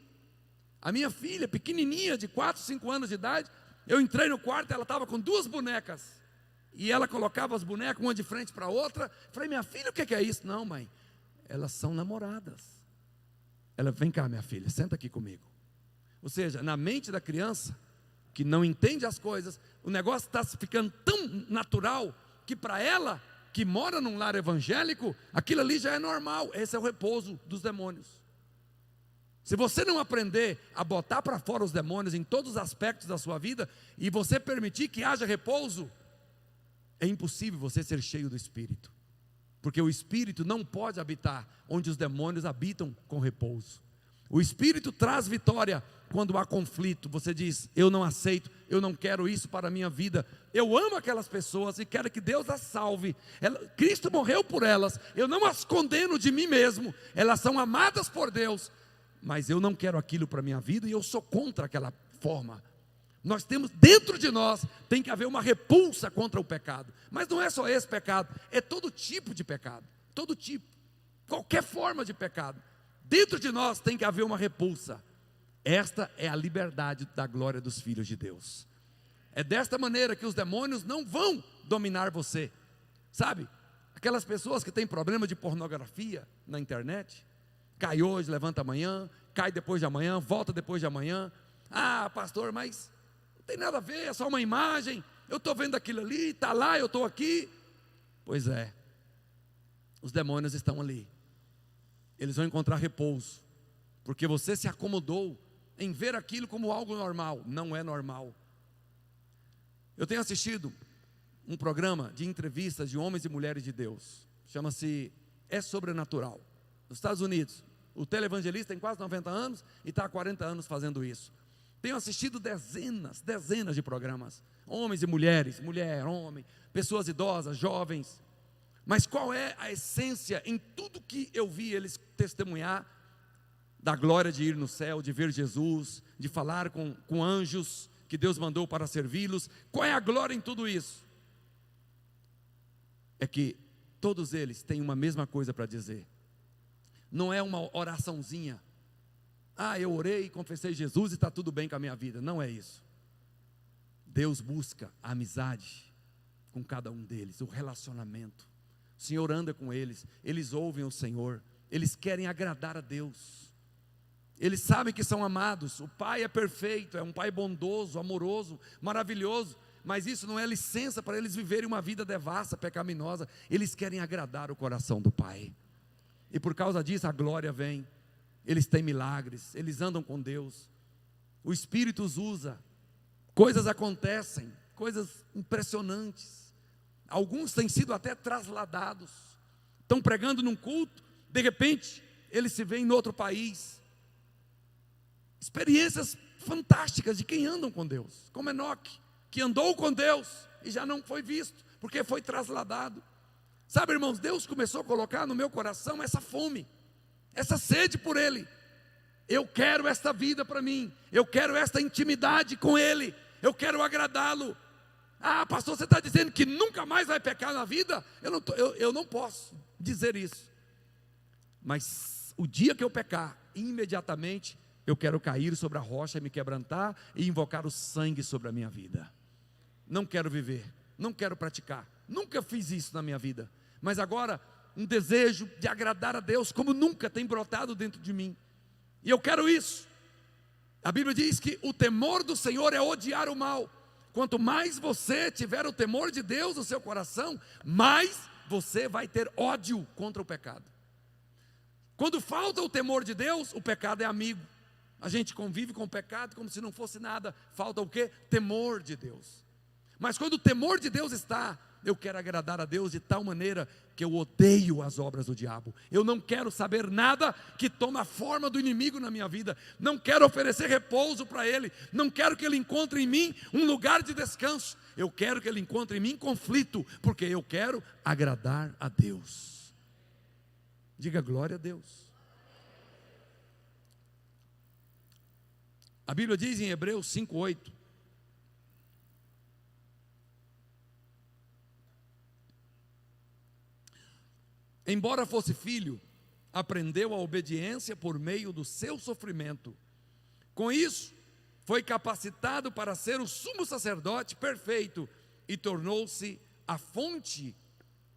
A minha filha, pequenininha, de 4, 5 anos de idade, eu entrei no quarto, ela estava com 2 bonecas, e ela colocava as bonecas uma de frente para a outra. Falei, minha filha, o que é isso? Não, mãe, elas são namoradas. Ela, vem cá minha filha, senta aqui comigo. Ou seja, na mente da criança, que não entende as coisas, o negócio está ficando tão natural, que para ela, que mora num lar evangélico, aquilo ali já é normal. Esse é o repouso dos demônios. Se você não aprender a botar para fora os demônios em todos os aspectos da sua vida, e você permitir que haja repouso, é impossível você ser cheio do Espírito, porque o Espírito não pode habitar onde os demônios habitam com repouso. O Espírito traz vitória quando há conflito. Você diz, eu não aceito, eu não quero isso para a minha vida, eu amo aquelas pessoas e quero que Deus as salve, Cristo morreu por elas, eu não as condeno de mim mesmo, elas são amadas por Deus, mas eu não quero aquilo para a minha vida, e eu sou contra aquela forma. Nós temos, dentro de nós, tem que haver uma repulsa contra o pecado. Mas não é só esse pecado, é todo tipo de pecado. Todo tipo, qualquer forma de pecado. Dentro de nós tem que haver uma repulsa. Esta é a liberdade da glória dos filhos de Deus. É desta maneira que os demônios não vão dominar você. Sabe, aquelas pessoas que têm problema de pornografia na internet, cai hoje, levanta amanhã, cai depois de amanhã, volta depois de amanhã. Ah, pastor, mas não tem nada a ver, é só uma imagem, eu estou vendo aquilo ali, está lá, eu estou aqui. Pois é, os demônios estão ali, eles vão encontrar repouso, porque você se acomodou em ver aquilo como algo normal. Não é normal. Eu tenho assistido um programa de entrevistas de homens e mulheres de Deus, chama-se É Sobrenatural, nos Estados Unidos. O televangelista tem quase 90 anos e está há 40 anos fazendo isso. Tenho assistido dezenas de programas, homens e mulheres, mulher, homem, pessoas idosas, jovens. Mas qual é a essência em tudo que eu vi eles testemunhar da glória de ir no céu, de ver Jesus, de falar com anjos que Deus mandou para servi-los? Qual é a glória em tudo isso? É que todos eles têm uma mesma coisa para dizer. Não é uma oraçãozinha. Ah, eu orei, confessei Jesus e está tudo bem com a minha vida. Não é isso. Deus busca a amizade com cada um deles, o relacionamento. O Senhor anda com eles, eles ouvem o Senhor, eles querem agradar a Deus. Eles sabem que são amados. O Pai é perfeito, é um Pai bondoso, amoroso, maravilhoso. Mas isso não é licença para eles viverem uma vida devassa, pecaminosa. Eles querem agradar o coração do Pai. E por causa disso a glória vem. Eles têm milagres, eles andam com Deus. O Espírito os usa. Coisas acontecem, coisas impressionantes. Alguns têm sido até trasladados. Estão pregando num culto, de repente eles se veem em outro país. Experiências fantásticas de quem andam com Deus, como Enoque, que andou com Deus e já não foi visto, porque foi trasladado. Sabe, irmãos, Deus começou a colocar no meu coração essa fome, essa sede por Ele. Eu quero esta vida para mim, eu quero esta intimidade com Ele, eu quero agradá-lo. Ah, pastor, você está dizendo que nunca mais vai pecar na vida? Eu não posso dizer isso. Mas o dia que eu pecar, imediatamente eu quero cair sobre a rocha e me quebrantar e invocar o sangue sobre a minha vida. Não quero viver, não quero praticar, nunca fiz isso na minha vida. Mas agora, um desejo de agradar a Deus como nunca tem brotado dentro de mim. E eu quero isso. A Bíblia diz que o temor do Senhor é odiar o mal. Quanto mais você tiver o temor de Deus no seu coração, mais você vai ter ódio contra o pecado. Quando falta o temor de Deus, o pecado é amigo. A gente convive com o pecado como se não fosse nada. Falta o quê? Temor de Deus. Mas quando o temor de Deus está, eu quero agradar a Deus de tal maneira que eu odeio as obras do diabo. Eu não quero saber nada que tome a forma do inimigo na minha vida. Não quero oferecer repouso para ele. Não quero que ele encontre em mim um lugar de descanso. Eu quero que ele encontre em mim conflito, porque eu quero agradar a Deus. Diga glória a Deus. A Bíblia diz em Hebreus 5:8: embora fosse filho, aprendeu a obediência por meio do seu sofrimento. Com isso, foi capacitado para ser o sumo sacerdote perfeito e tornou-se a fonte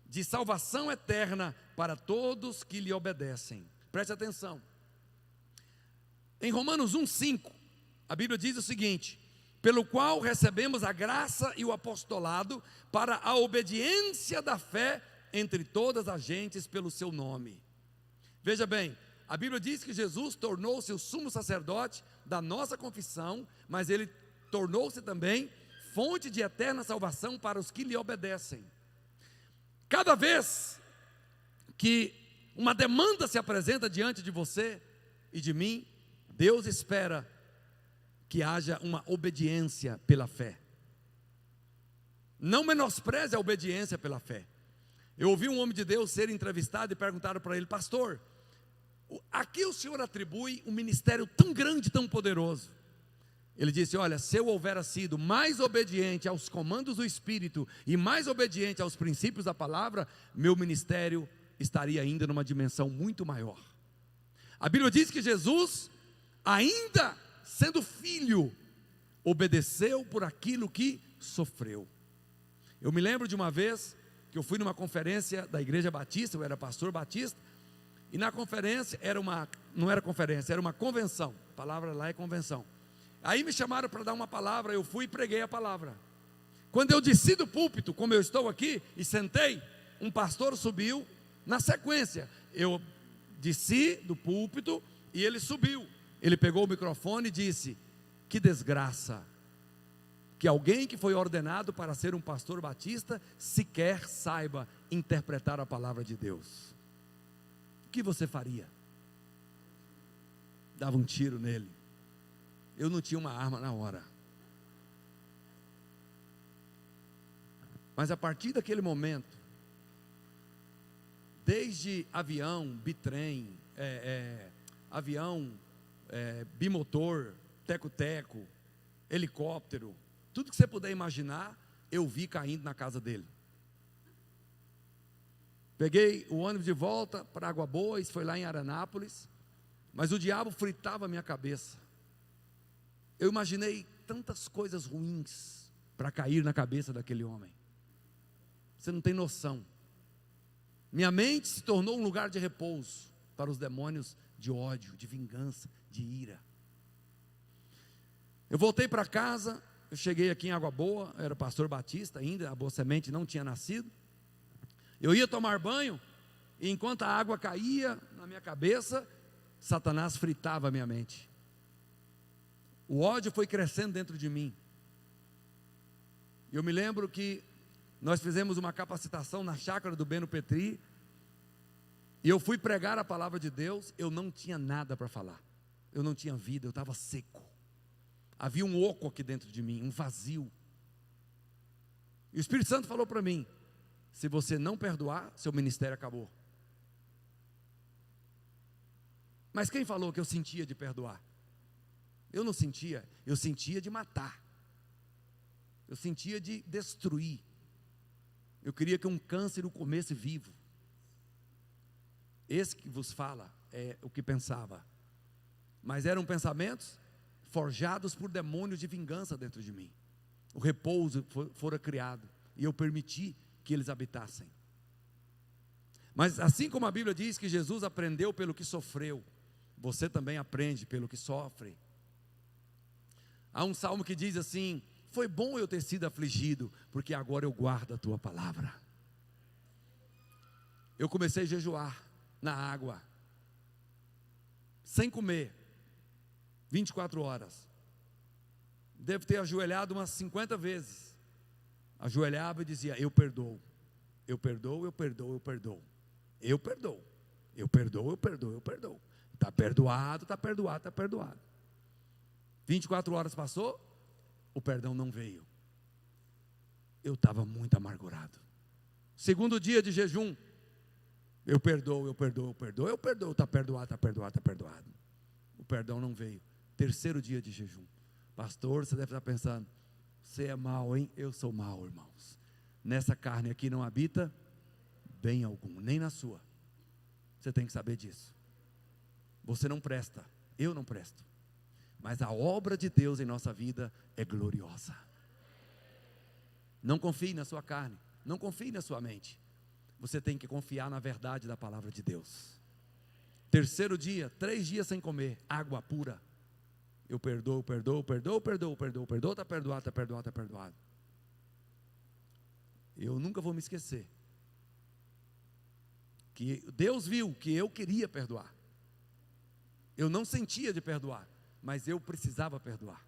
de salvação eterna para todos que lhe obedecem. Preste atenção. Em Romanos 1:5, a Bíblia diz o seguinte: pelo qual recebemos a graça e o apostolado para a obediência da fé entre todas as gentes pelo seu nome. Veja bem, a Bíblia diz que Jesus tornou-se o sumo sacerdote da nossa confissão, mas ele tornou-se também fonte de eterna salvação para os que lhe obedecem. Cada vez que uma demanda se apresenta diante de você e de mim, Deus espera que haja uma obediência pela fé. Não menospreze a obediência pela fé. Eu ouvi um homem de Deus ser entrevistado e perguntaram para ele: pastor, a que o senhor atribui um ministério tão grande, tão poderoso? Ele disse: olha, se eu houvera sido mais obediente aos comandos do Espírito e mais obediente aos princípios da palavra, meu ministério estaria ainda numa dimensão muito maior. A Bíblia diz que Jesus, ainda sendo filho, obedeceu por aquilo que sofreu. Eu me lembro de uma vez que eu fui numa conferência da Igreja Batista, eu era pastor batista, e na conferência, não era conferência, era uma convenção, a palavra lá é convenção. Aí me chamaram para dar uma palavra, eu fui e preguei a palavra. Quando eu desci do púlpito, como eu estou aqui, e sentei, um pastor subiu, na sequência, eu desci do púlpito e ele subiu. Ele pegou o microfone e disse: que desgraça, que alguém que foi ordenado para ser um pastor batista, sequer saiba interpretar a palavra de Deus. O que você faria? Dava um tiro nele. Eu não tinha uma arma na hora. Mas a partir daquele momento, desde avião, bitrem, avião, bimotor, teco-teco, helicóptero, tudo que você puder imaginar, eu vi caindo na casa dele. Peguei o ônibus de volta para Água Boa, isso foi lá em Aranápolis, mas o diabo fritava a minha cabeça. Eu imaginei tantas coisas ruins para cair na cabeça daquele homem. Você não tem noção. Minha mente se tornou um lugar de repouso para os demônios de ódio, de vingança, de ira. Eu voltei para casa, eu cheguei aqui em Água Boa, eu era pastor batista ainda, a Boa Semente não tinha nascido. Eu ia tomar banho, e enquanto a água caía na minha cabeça, Satanás fritava a minha mente. O ódio foi crescendo dentro de mim. Eu me lembro que nós fizemos uma capacitação na chácara do Beno Petri, e eu fui pregar a palavra de Deus. Eu não tinha nada para falar, eu não tinha vida, eu estava seco. Havia um oco aqui dentro de mim, um vazio. E o Espírito Santo falou para mim: se você não perdoar, seu ministério acabou. Mas quem falou que eu sentia de perdoar? Eu não sentia, eu sentia de matar. Eu sentia de destruir. Eu queria que um câncer o comesse vivo. Esse que vos fala é o que pensava. Mas eram pensamentos forjados por demônios de vingança dentro de mim. O repouso fora criado, e eu permiti que eles habitassem. Mas assim como a Bíblia diz que Jesus aprendeu pelo que sofreu, você também aprende pelo que sofre. Há um salmo que diz assim: foi bom eu ter sido afligido, porque agora eu guardo a tua palavra. Eu comecei a jejuar na água, sem comer, 24 horas. Devo ter ajoelhado umas 50 vezes. Ajoelhava e dizia: eu perdoo, eu perdoo, eu perdoo, eu perdoo. Eu perdoo, eu perdoo, eu perdoo, eu perdoo. Está perdoado, está perdoado, está perdoado. 24 horas passou, o perdão não veio. Eu estava muito amargurado. Segundo dia de jejum, eu perdoo, eu perdoo, eu perdoo, eu perdoo, está perdoado, está perdoado, está perdoado. O perdão não veio. Terceiro dia de jejum. Pastor, você deve estar pensando: você é mau, hein? Eu sou mau, irmãos. Nessa carne aqui não habita bem algum, nem na sua. Você tem que saber disso. Você não presta, eu não presto. Mas a obra de Deus em nossa vida é gloriosa. Não confie na sua carne, não confie na sua mente. Você tem que confiar na verdade da palavra de Deus. Terceiro dia, 3 dias sem comer, água pura. Eu perdoo, perdoo, perdoo, perdoo, perdoo, perdoo, está perdoado, está perdoado, está perdoado. Eu nunca vou me esquecer que Deus viu que eu queria perdoar. Eu não sentia de perdoar, mas eu precisava perdoar.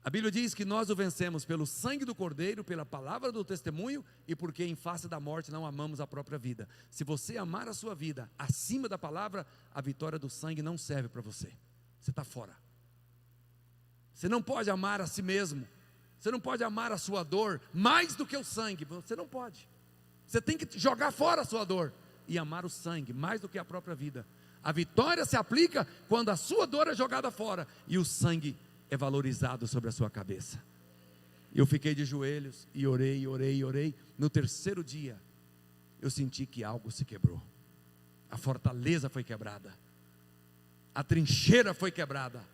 A Bíblia diz que nós o vencemos pelo sangue do Cordeiro, pela palavra do testemunho, e porque em face da morte não amamos a própria vida. Se você amar a sua vida acima da palavra, a vitória do sangue não serve para você. Você está fora. Você não pode amar a si mesmo. Você não pode amar a sua dor mais do que o sangue. Você não pode. Você tem que jogar fora a sua dor e amar o sangue mais do que a própria vida. A vitória se aplica quando a sua dor é jogada fora e o sangue é valorizado sobre a sua cabeça. Eu fiquei de joelhos e orei, orei, orei. No terceiro dia, eu senti que algo se quebrou. a fortaleza foi quebrada, a trincheira foi quebrada,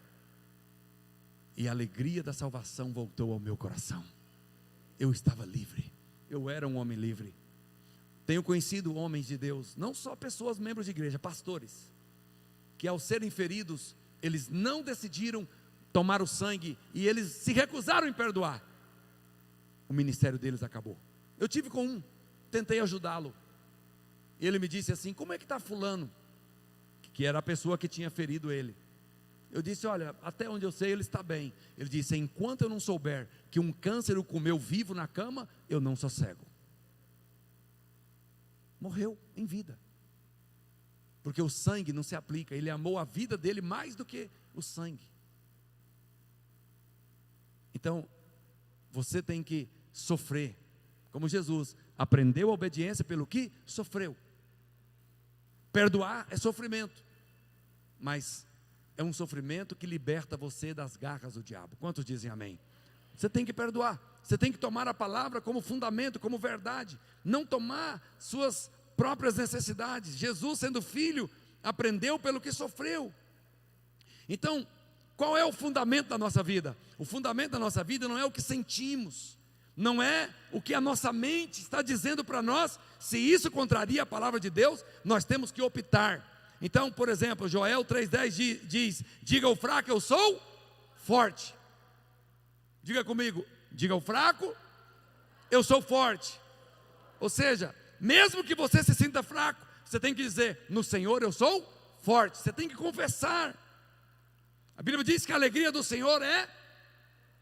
e a alegria da salvação voltou ao meu coração. Eu estava livre, eu era um homem livre. Tenho conhecido homens de Deus, não só pessoas, membros de igreja, pastores, que ao serem feridos, eles não decidiram tomar o sangue, e eles se recusaram em perdoar. O ministério deles acabou. Eu tive com um, tentei ajudá-lo, ele me disse assim: como é que está fulano? Que era a pessoa que tinha ferido ele. Eu disse: olha, até onde eu sei ele está bem. Ele disse: enquanto eu não souber que um câncer o comeu vivo na cama, eu não sossego. Morreu em vida, porque o sangue não se aplica. Ele amou a vida dele mais do que o sangue. Então, você tem que sofrer, como Jesus aprendeu a obediência pelo que sofreu. Perdoar é sofrimento, mas é um sofrimento que liberta você das garras do diabo. Quantos dizem amém? Você tem que perdoar, você tem que tomar a palavra como fundamento, como verdade, não tomar suas próprias necessidades. Jesus, sendo filho, aprendeu pelo que sofreu. Então, qual é o fundamento da nossa vida? O fundamento da nossa vida não é o que sentimos, não é o que a nossa mente está dizendo para nós. Se isso contraria a palavra de Deus, nós temos que optar. Então, por exemplo, Joel 3,10 diz: diga ao fraco, eu sou forte. Diga comigo: diga ao fraco, eu sou forte. Ou seja, mesmo que você se sinta fraco, você tem que dizer: no Senhor eu sou forte. Você tem que confessar. A Bíblia diz que a alegria do Senhor é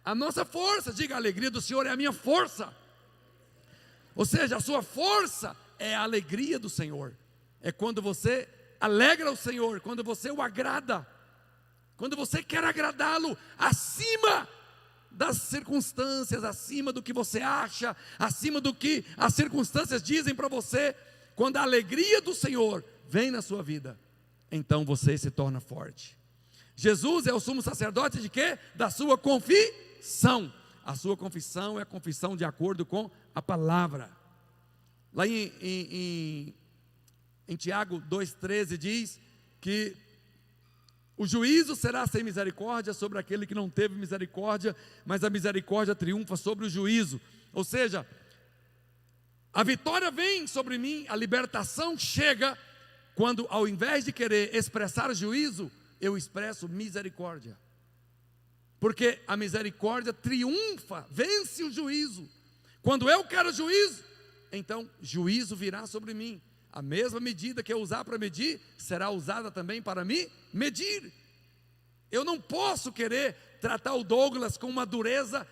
a nossa força. Diga: a alegria do Senhor é a minha força. Ou seja, a sua força é a alegria do Senhor. É quando você alegra o Senhor, quando você o agrada, quando você quer agradá-lo acima das circunstâncias, acima do que você acha, acima do que as circunstâncias dizem para você. Quando a alegria do Senhor vem na sua vida, então você se torna forte. Jesus é o sumo sacerdote de quê? Da sua confissão. A sua confissão é a confissão de acordo com a palavra. Lá em Tiago 2,13 diz que o juízo será sem misericórdia sobre aquele que não teve misericórdia, mas a misericórdia triunfa sobre o juízo. Ou seja, a vitória vem sobre mim, a libertação chega quando, ao invés de querer expressar juízo, eu expresso misericórdia. Porque a misericórdia triunfa, vence o juízo. Quando eu quero juízo, então juízo virá sobre mim. A mesma medida que eu usar para medir, será usada também para me medir. Eu não posso querer tratar o Douglas com uma dureza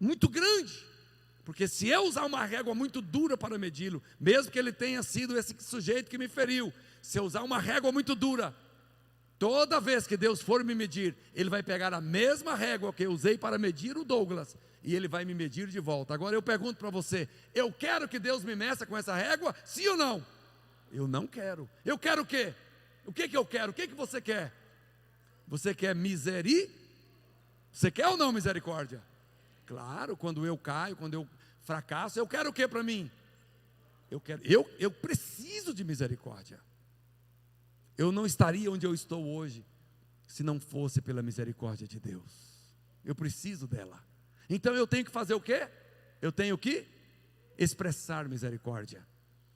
muito grande, porque se eu usar uma régua muito dura para medi-lo, mesmo que ele tenha sido esse sujeito que me feriu, se eu usar uma régua muito dura, toda vez que Deus for me medir, Ele vai pegar a mesma régua que eu usei para medir o Douglas, e Ele vai me medir de volta. Agora eu pergunto para você: eu quero que Deus me meça com essa régua? Sim ou não? Eu não quero. Eu quero o quê? O que eu quero? O que você quer? Você quer misericórdia? Você quer ou não misericórdia? Claro, quando eu caio, quando eu fracasso, eu quero o que para mim? Eu preciso de misericórdia. Eu não estaria onde eu estou hoje se não fosse pela misericórdia de Deus. Eu preciso dela. Então eu tenho que fazer o quê? Eu tenho que expressar misericórdia.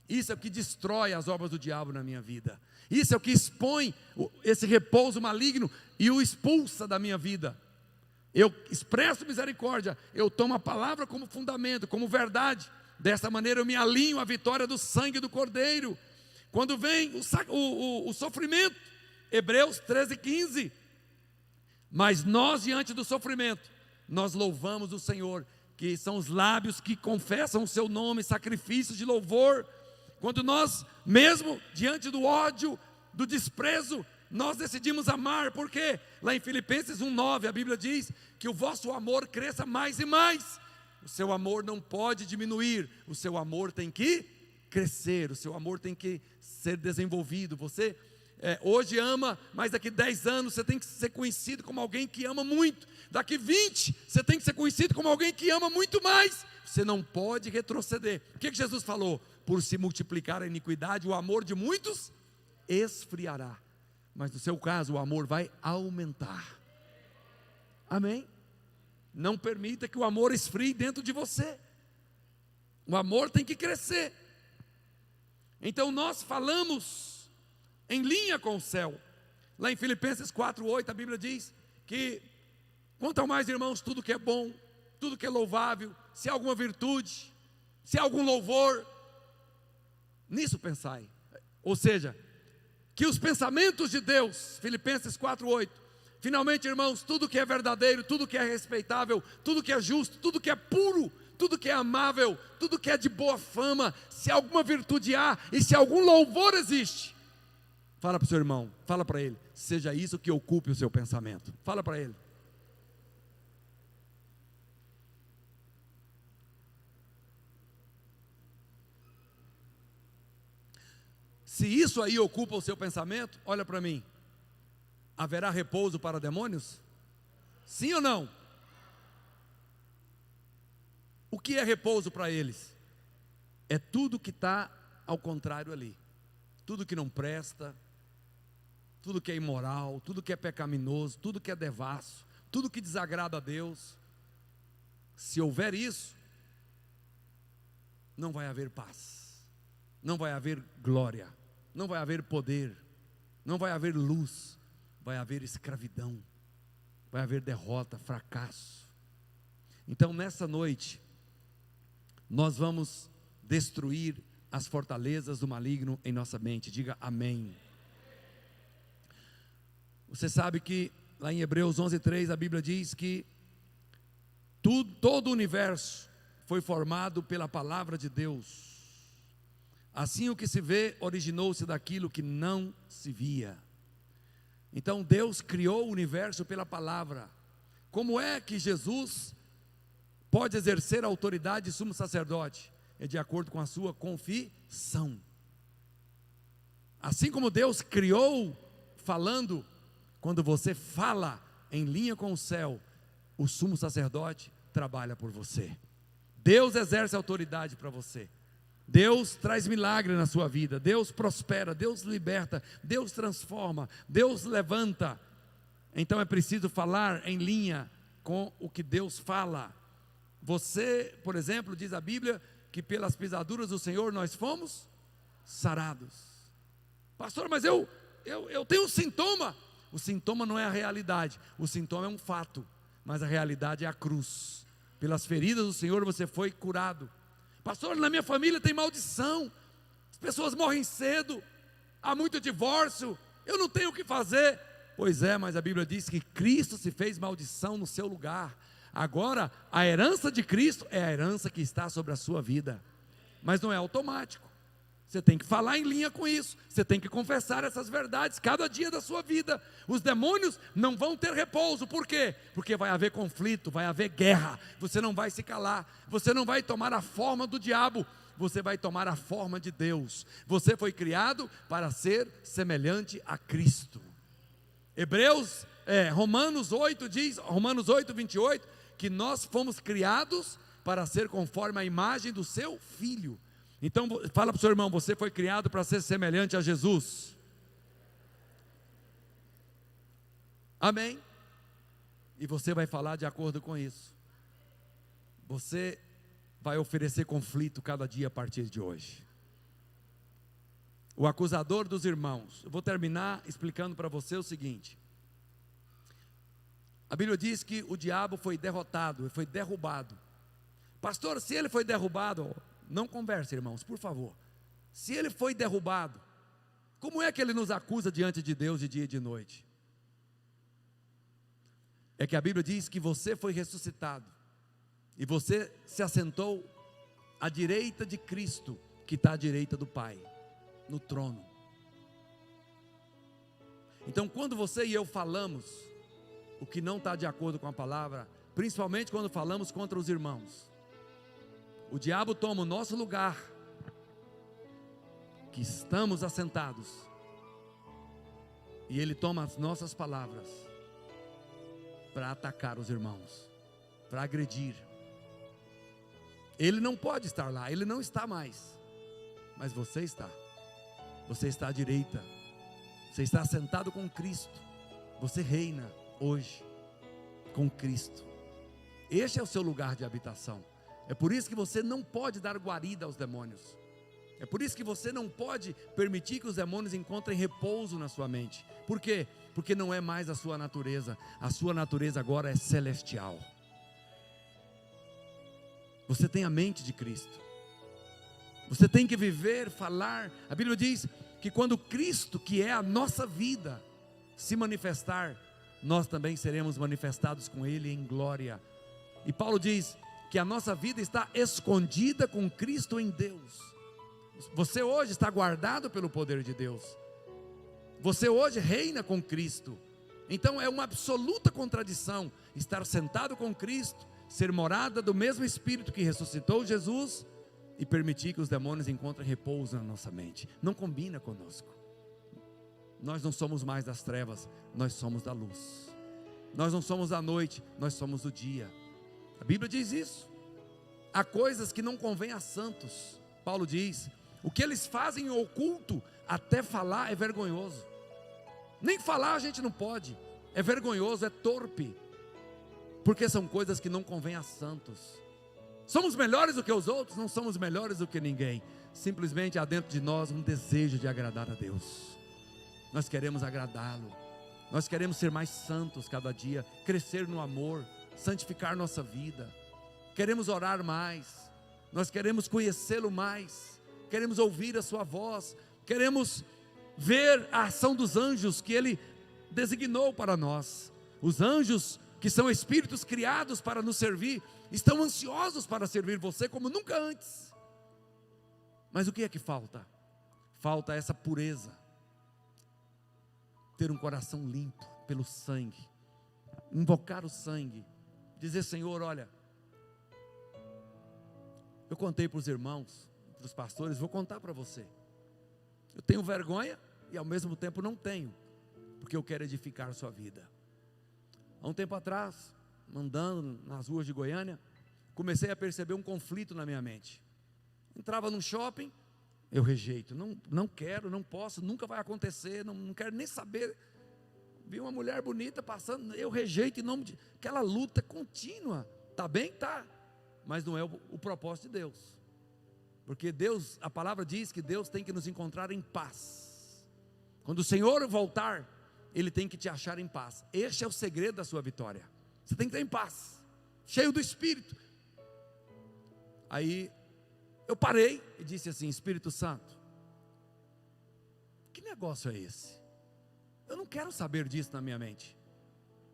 Isso é o que destrói as obras do diabo na minha vida. Isso é o que expõe esse repouso maligno e o expulsa da minha vida. Eu expresso misericórdia, eu tomo a palavra como fundamento, como verdade. Dessa maneira eu me alinho à vitória do sangue do Cordeiro. Quando vem o sofrimento, Hebreus 13,15. Mas nós, diante do sofrimento, nós louvamos o Senhor, que são os lábios que confessam o seu nome, sacrifícios de louvor. Quando nós, mesmo diante do ódio, do desprezo, nós decidimos amar. Porque lá em Filipenses 1,9 a Bíblia diz que o vosso amor cresça mais e mais. O seu amor não pode diminuir, o seu amor tem que crescer, o seu amor tem que ser desenvolvido. Você hoje ama, mas daqui 10 anos você tem que ser conhecido como alguém que ama muito. Daqui 20, você tem que ser conhecido como alguém que ama muito mais. Você não pode retroceder. O que Jesus falou? Por se multiplicar a iniquidade, o amor de muitos esfriará. Mas no seu caso, o amor vai aumentar. Amém? Não permita que o amor esfrie dentro de você. O amor tem que crescer. Então nós falamos em linha com o céu. Lá em Filipenses 4:8 a Bíblia diz que, quanto ao mais, irmãos, tudo que é bom, tudo que é louvável, se há alguma virtude, se há algum louvor, nisso pensai. Ou seja, que os pensamentos de Deus, Filipenses 4:8, finalmente, irmãos, tudo que é verdadeiro, tudo que é respeitável, tudo que é justo, tudo que é puro, tudo que é amável, tudo que é de boa fama, se alguma virtude há e se algum louvor existe, fala para o seu irmão, fala para ele, seja isso que ocupe o seu pensamento. Fala para ele. Se isso aí ocupa o seu pensamento, olha para mim, haverá repouso para demônios? Sim ou não? O que é repouso para eles? É tudo que está ao contrário ali, tudo que não presta, tudo que é imoral, tudo que é pecaminoso, tudo que é devasso, tudo que desagrada a Deus. Se houver isso, não vai haver paz, não vai haver glória, não vai haver poder, não vai haver luz, vai haver escravidão, vai haver derrota, fracasso. Então nessa noite, nós vamos destruir as fortalezas do maligno em nossa mente. Diga amém. Você sabe que lá em Hebreus 11:3 a Bíblia diz que todo o universo foi formado pela palavra de Deus. Assim o que se vê originou-se daquilo que não se via. Então Deus criou o universo pela palavra. Como é que Jesus pode exercer a autoridade de sumo sacerdote? É de acordo com a sua confissão. Assim como Deus criou falando, quando você fala em linha com o céu, o sumo sacerdote trabalha por você. Deus exerce autoridade para você. Deus traz milagre na sua vida. Deus prospera, Deus liberta, Deus transforma, Deus levanta. Então é preciso falar em linha com o que Deus fala. Você, por exemplo, diz a Bíblia que pelas pisaduras do Senhor nós fomos sarados. Pastor, mas eu tenho um sintoma. O sintoma não é a realidade, o sintoma é um fato, mas a realidade é a cruz. Pelas feridas do Senhor você foi curado. Pastor, na minha família tem maldição, as pessoas morrem cedo, há muito divórcio, eu não tenho o que fazer. Pois é, mas a Bíblia diz que Cristo se fez maldição no seu lugar. Agora, a herança de Cristo é a herança que está sobre a sua vida, mas não é automático. Você tem que falar em linha com isso, você tem que confessar essas verdades cada dia da sua vida. Os demônios não vão ter repouso, por quê? Porque vai haver conflito, vai haver guerra, você não vai se calar, você não vai tomar a forma do diabo, você vai tomar a forma de Deus. Você foi criado para ser semelhante a Cristo. Romanos 8 diz, Romanos 8:28, que nós fomos criados para ser conforme a imagem do seu Filho. Então fala para o seu irmão, você foi criado para ser semelhante a Jesus. Amém? E você vai falar de acordo com isso. Você vai oferecer conflito cada dia a partir de hoje. O acusador dos irmãos. Eu vou terminar explicando para você o seguinte. A Bíblia diz que o diabo foi derrotado, foi derrubado. Pastor, se ele foi derrubado, não converse, irmãos, por favor. Se ele foi derrubado, como é que ele nos acusa diante de Deus de dia e de noite? É que a Bíblia diz que você foi ressuscitado e você se assentou à direita de Cristo, que está à direita do Pai, no trono. Então quando você e eu falamos o que não está de acordo com a palavra, principalmente quando falamos contra os irmãos, o diabo toma o nosso lugar, que estamos assentados, e ele toma as nossas palavras para atacar os irmãos, para agredir. Ele não pode estar lá, ele não está mais, mas você está à direita Você está sentado com Cristo. Você reina hoje com Cristo. Este é o seu lugar de habitação. É por isso que você não pode dar guarida aos demônios. É por isso que você não pode permitir que os demônios encontrem repouso na sua mente. Por quê? Porque não é mais a sua natureza. A sua natureza agora é celestial. Você tem a mente de Cristo. Você tem que viver, falar. A Bíblia diz que quando Cristo, que é a nossa vida, se manifestar, nós também seremos manifestados com Ele em glória. E Paulo diz que a nossa vida está escondida com Cristo em Deus. Você hoje está guardado pelo poder de Deus. Você hoje reina com Cristo. Então é uma absoluta contradição estar sentado com Cristo, ser morada do mesmo Espírito que ressuscitou Jesus e permitir que os demônios encontrem repouso na nossa mente. Não combina conosco. Nós não somos mais das trevas, nós somos da luz. Nós não somos da noite, nós somos do dia. A Bíblia diz isso. Há coisas que não convêm a santos. Paulo diz: o que eles fazem em oculto, até falar é vergonhoso. Nem falar a gente não pode. É vergonhoso, é torpe. Porque são coisas que não convêm a santos. Somos melhores do que os outros? Não somos melhores do que ninguém. Simplesmente há dentro de nós um desejo de agradar a Deus. Nós queremos agradá-lo. Nós queremos ser mais santos cada dia, crescer no amor, santificar nossa vida. Queremos orar mais. Nós queremos conhecê-lo mais. Queremos ouvir a sua voz. Queremos ver a ação dos anjos que Ele designou para nós. Os anjos, que são espíritos criados para nos servir, estão ansiosos para servir você como nunca antes. Mas o que é que falta? Falta essa pureza. Ter um coração limpo pelo sangue. Invocar o sangue. Dizer: Senhor, olha, eu contei para os irmãos, para os pastores, vou contar para você. Eu tenho vergonha e ao mesmo tempo não tenho, porque eu quero edificar a sua vida. Há um tempo atrás, andando nas ruas de Goiânia, comecei a perceber um conflito na minha mente. Entrava num shopping, eu rejeito, não quero, não posso, nunca vai acontecer, não quero nem saber. Vi uma mulher bonita passando, eu rejeito em nome de... Aquela luta contínua. Está bem? Está. Mas não é o propósito de Deus. Porque Deus, a palavra diz que Deus tem que nos encontrar em paz. Quando o Senhor voltar, Ele tem que te achar em paz. Este é o segredo da sua vitória. Você tem que estar em paz, cheio do Espírito. Aí eu parei e disse assim: Espírito Santo, que negócio é esse? Eu não quero saber disso na minha mente.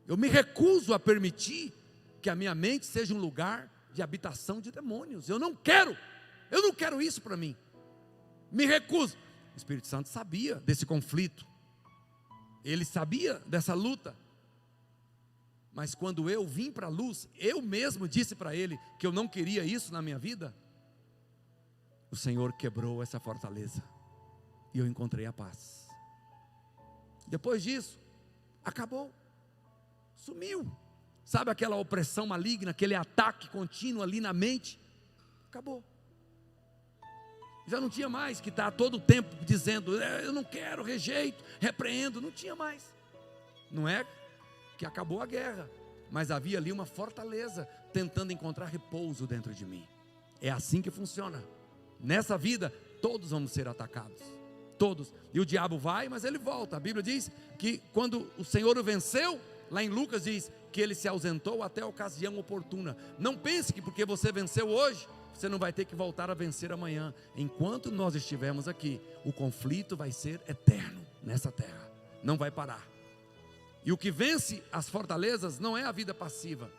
Eu me recuso a permitir que a minha mente seja um lugar de habitação de demônios. Eu não quero isso para mim. Me recuso. O Espírito Santo sabia desse conflito. Ele sabia dessa luta. Mas quando eu vim para a luz, eu mesmo disse para Ele que eu não queria isso na minha vida. O Senhor quebrou essa fortaleza e eu encontrei a paz. Depois disso, acabou, sumiu. Sabe aquela opressão maligna, aquele ataque contínuo ali na mente? Acabou. Já não tinha mais que estar todo o tempo dizendo: eu não quero, rejeito, repreendo. Não tinha mais. Não é que acabou a guerra, mas havia ali uma fortaleza tentando encontrar repouso dentro de mim. É assim que funciona. Nessa vida, todos vamos ser atacados. Todos. E o diabo vai, mas ele volta. A Bíblia diz que quando o Senhor o venceu, lá em Lucas diz que ele se ausentou até a ocasião oportuna. Não pense que porque você venceu hoje, você não vai ter que voltar a vencer amanhã. Enquanto nós estivermos aqui, o conflito vai ser eterno nessa terra. Não vai parar. E o que vence as fortalezas não é a vida passiva.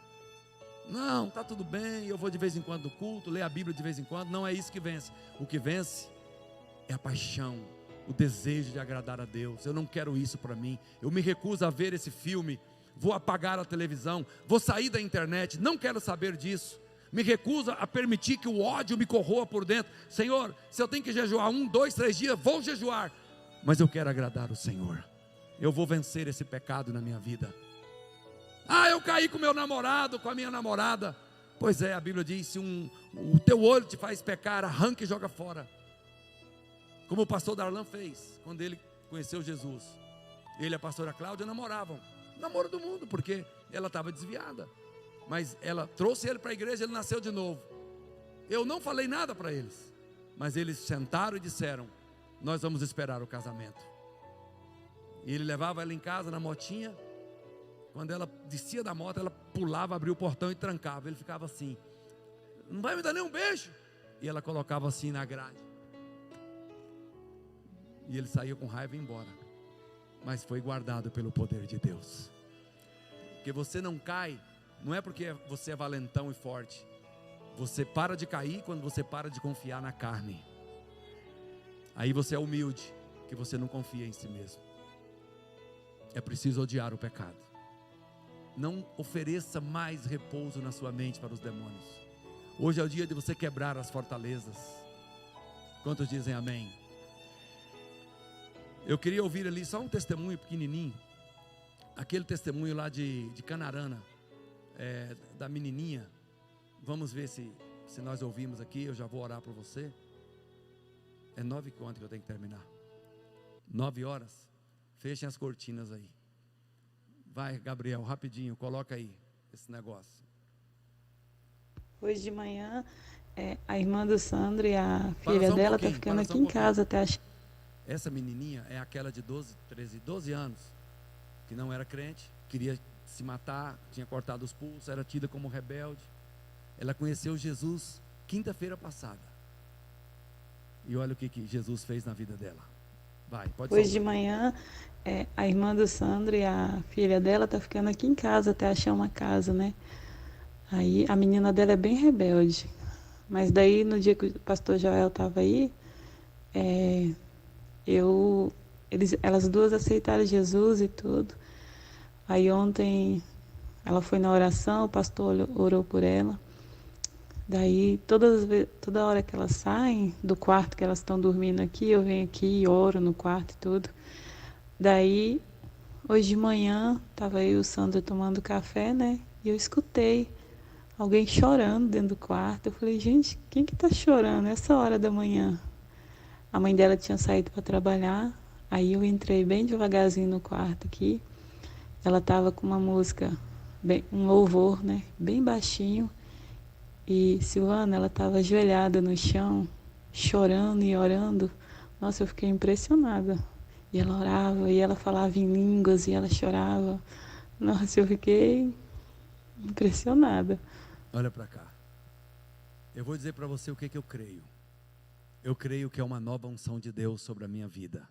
Não, está tudo bem, eu vou de vez em quando no culto, leio a Bíblia de vez em quando. Não é isso que vence. O que vence é a paixão, o desejo de agradar a Deus. Eu não quero isso para mim. Eu me recuso a ver esse filme. Vou apagar a televisão, vou sair da internet, não quero saber disso. Me recuso a permitir que o ódio me corroa por dentro. Senhor, se eu tenho que jejuar 1, 2, 3 dias, vou jejuar. Mas eu quero agradar o Senhor. Eu vou vencer esse pecado na minha vida. Ah, eu caí com meu namorado, com a minha namorada. Pois é, a Bíblia diz: se o teu olho te faz pecar, arranca e joga fora. Como o pastor Darlan fez, quando ele conheceu Jesus. Ele e a pastora Cláudia namoravam. Namoro do mundo, porque ela estava desviada. Mas ela trouxe ele para a igreja, ele nasceu de novo. Eu não falei nada para eles, mas eles sentaram e disseram: nós vamos esperar o casamento. E ele levava ela em casa na motinha. Quando ela descia da moto, ela pulava, abria o portão e trancava. Ele ficava assim: não vai me dar nenhum beijo? E ela colocava assim na grade. E ele saía com raiva e ia embora. Mas foi guardado pelo poder de Deus. Porque você não cai, não é porque você é valentão e forte. Você para de cair quando você para de confiar na carne. Aí você é humilde, que você não confia em si mesmo. É preciso odiar o pecado. Não ofereça mais repouso na sua mente para os demônios. Hoje é o dia de você quebrar as fortalezas. Quantos dizem amém? Eu queria ouvir ali só um testemunho pequenininho. Aquele testemunho lá de Canarana, da menininha. Vamos ver se nós ouvimos aqui. Eu já vou orar por você. É 9 quanto que eu tenho que terminar? 9 horas? Fechem as cortinas aí. Vai, Gabriel, rapidinho, coloca aí esse negócio. Hoje de manhã, a irmã do Sandro e a filha dela estão ficando aqui em casa até as... Essa menininha é aquela de 12 anos, que não era crente, queria se matar, tinha cortado os pulsos, era tida como rebelde. Ela conheceu Jesus quinta-feira passada. E olha o que Jesus fez na vida dela. Vai, pode Hoje de manhã, a irmã do Sandro e a filha dela estão ficando aqui em casa até achar uma casa, né? Aí a menina dela é bem rebelde. Mas daí no dia que o pastor Joel estava aí, elas duas aceitaram Jesus e tudo. Aí ontem ela foi na oração, o pastor orou por ela. Daí toda hora que elas saem do quarto que elas estão dormindo aqui, eu venho aqui e oro no quarto e tudo. Daí hoje de manhã estava eu e o Sandro tomando café, né? E eu escutei alguém chorando dentro do quarto. Eu falei: gente, quem que tá chorando essa hora da manhã? A mãe dela tinha saído para trabalhar. Aí eu entrei bem devagarzinho no quarto aqui. Ela estava com uma música, um louvor, né? Bem baixinho. E Silvana, ela estava ajoelhada no chão, chorando e orando. Nossa, eu fiquei impressionada. E ela orava, e ela falava em línguas, e ela chorava. Nossa, eu fiquei impressionada. Olha para cá. Eu vou dizer para você o que eu creio. Eu creio que é uma nova unção de Deus sobre a minha vida.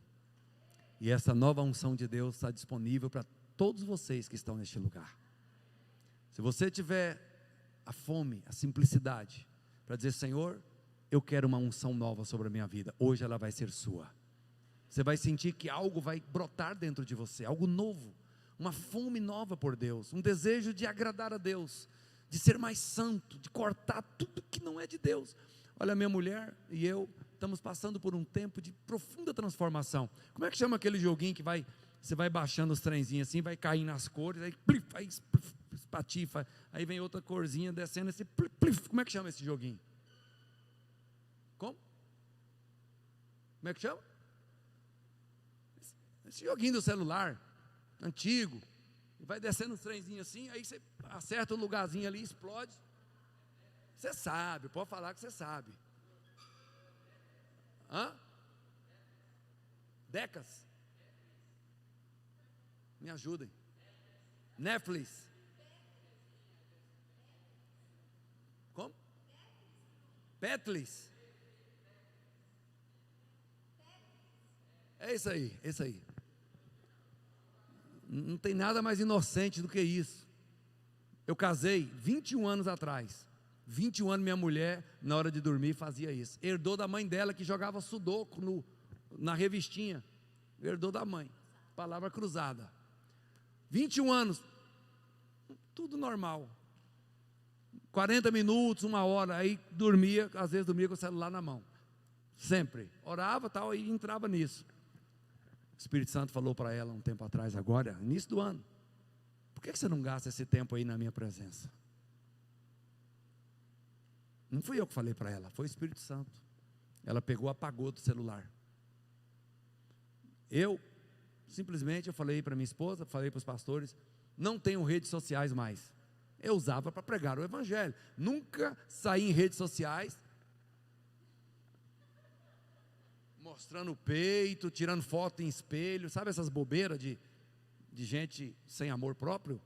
E essa nova unção de Deus está disponível para todos vocês que estão neste lugar. Se você tiver a fome, a simplicidade, para dizer: Senhor, eu quero uma unção nova sobre a minha vida, hoje ela vai ser sua. Você vai sentir que algo vai brotar dentro de você, algo novo, uma fome nova por Deus, um desejo de agradar a Deus, de ser mais santo, de cortar tudo que não é de Deus. Olha, minha mulher e eu estamos passando por um tempo de profunda transformação. Como é que chama aquele joguinho que você vai baixando os trenzinhos assim, vai caindo nas cores, aí espatifa, aí vem outra corzinha descendo, esse como é que chama esse joguinho? Como é que chama? Esse joguinho do celular, antigo, vai descendo os trenzinhos assim, aí você acerta o lugarzinho ali, explode. Você sabe, pode falar que você sabe. Decas? Me ajudem. Netflix. Como? Petlis. É isso aí, é isso aí. Não tem nada mais inocente do que isso. Eu casei 21 anos atrás. 21 anos minha mulher, na hora de dormir, fazia isso. Herdou da mãe dela, que jogava sudoku na revistinha. Herdou da mãe. Palavra cruzada. 21 anos. Tudo normal. 40 minutos, 1 hora, aí dormia, às vezes dormia com o celular na mão. Sempre. Orava tal, e entrava nisso. O Espírito Santo falou para ela um tempo atrás, agora, início do ano: por que você não gasta esse tempo aí na minha presença? Não fui eu que falei para ela, foi o Espírito Santo. Ela pegou, apagou do celular. Eu Simplesmente eu falei para minha esposa, falei para os pastores, não tenho redes sociais mais. Eu usava para pregar o evangelho. Nunca saí em redes sociais mostrando o peito, tirando foto em espelho, sabe essas bobeiras de gente sem amor próprio?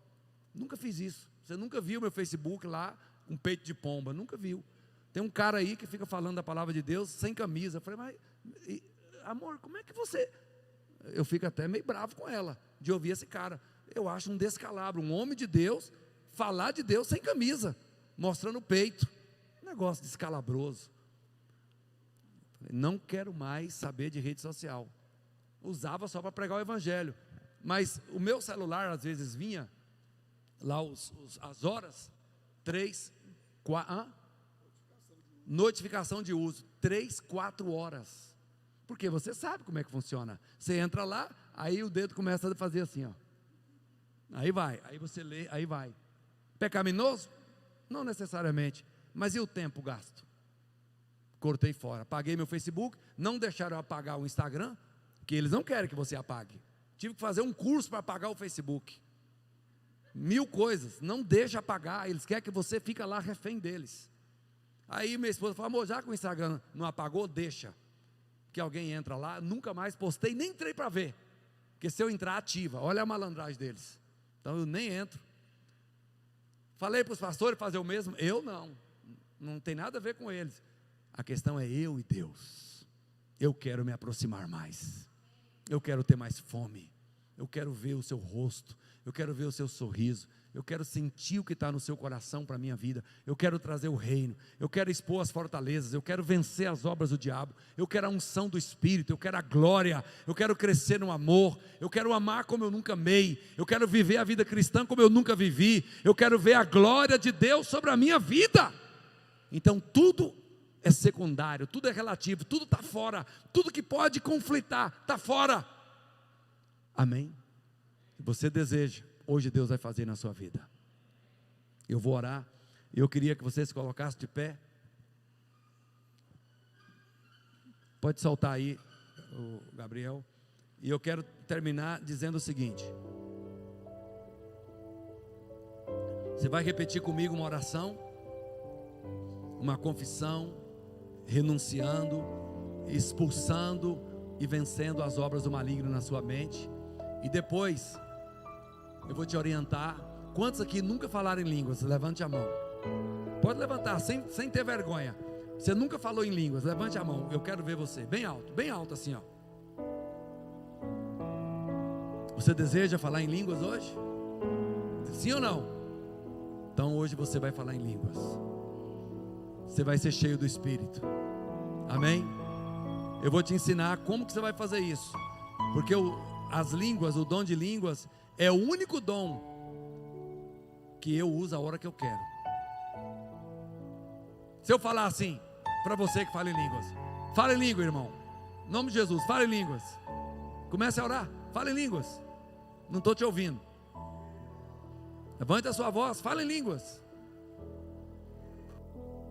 Nunca fiz isso. Você nunca viu meu Facebook lá, um peito de pomba, nunca viu. Tem um cara aí que fica falando da palavra de Deus sem camisa. Eu falei, mas amor, como é que você... Eu fico até meio bravo com ela, de ouvir esse cara. Eu acho um descalabro, um homem de Deus, falar de Deus sem camisa, mostrando o peito. Negócio descalabroso. Não quero mais saber de rede social. Usava só para pregar o evangelho. Mas o meu celular às vezes vinha lá as horas, 3, 4, notificação de uso, 3, 4 horas. Porque você sabe como é que funciona. Você entra lá, aí o dedo começa a fazer assim, ó. Aí vai, aí você lê, aí vai. Pecaminoso? Não necessariamente. Mas e o tempo gasto? Cortei fora, apaguei meu Facebook, não deixaram eu apagar o Instagram, que eles não querem que você apague. Tive que fazer um curso para apagar o Facebook. 1000 coisas, não deixa apagar, eles querem que você fique lá refém deles. Aí minha esposa falou, amor, já que o Instagram não apagou, deixa. Que alguém entra lá, nunca mais postei, nem entrei para ver. Porque se eu entrar, ativa, olha a malandragem deles. Então eu nem entro. Falei para os pastores fazer o mesmo, eu não tem nada a ver com eles. A questão é eu e Deus. Eu quero me aproximar mais. Eu quero ter mais fome. Eu quero ver o seu rosto. Eu quero ver o seu sorriso. Eu quero sentir o que está no seu coração para a minha vida. Eu quero trazer o reino. Eu quero expor as fortalezas. Eu quero vencer as obras do diabo. Eu quero a unção do Espírito. Eu quero a glória. Eu quero crescer no amor. Eu quero amar como eu nunca amei. Eu quero viver a vida cristã como eu nunca vivi. Eu quero ver a glória de Deus sobre a minha vida. Então tudo é secundário, tudo é relativo, tudo está fora, tudo que pode conflitar, está fora. Amém? Se você deseja, hoje Deus vai fazer na sua vida. Eu vou orar, eu queria que você se colocasse de pé. Pode soltar aí, o Gabriel. E eu quero terminar dizendo o seguinte. Você vai repetir comigo uma oração, uma confissão, renunciando, expulsando e vencendo as obras do maligno na sua mente. E depois eu vou te orientar. Quantos aqui nunca falaram em línguas? Levante a mão. Pode levantar sem ter vergonha. Você nunca falou em línguas? Levante a mão, eu quero ver você. Bem alto assim, ó. Você deseja falar em línguas hoje? Sim ou não? Então hoje você vai falar em línguas. Você vai ser cheio do Espírito. Amém? Eu vou te ensinar como que você vai fazer isso. Porque as línguas, o dom de línguas é o único dom que eu uso a hora que eu quero. Se eu falar assim para você que fala em línguas, fala em língua, irmão. Em nome de Jesus, fala em línguas. Comece a orar, fala em línguas. Não estou te ouvindo. Levante a sua voz, fala em línguas.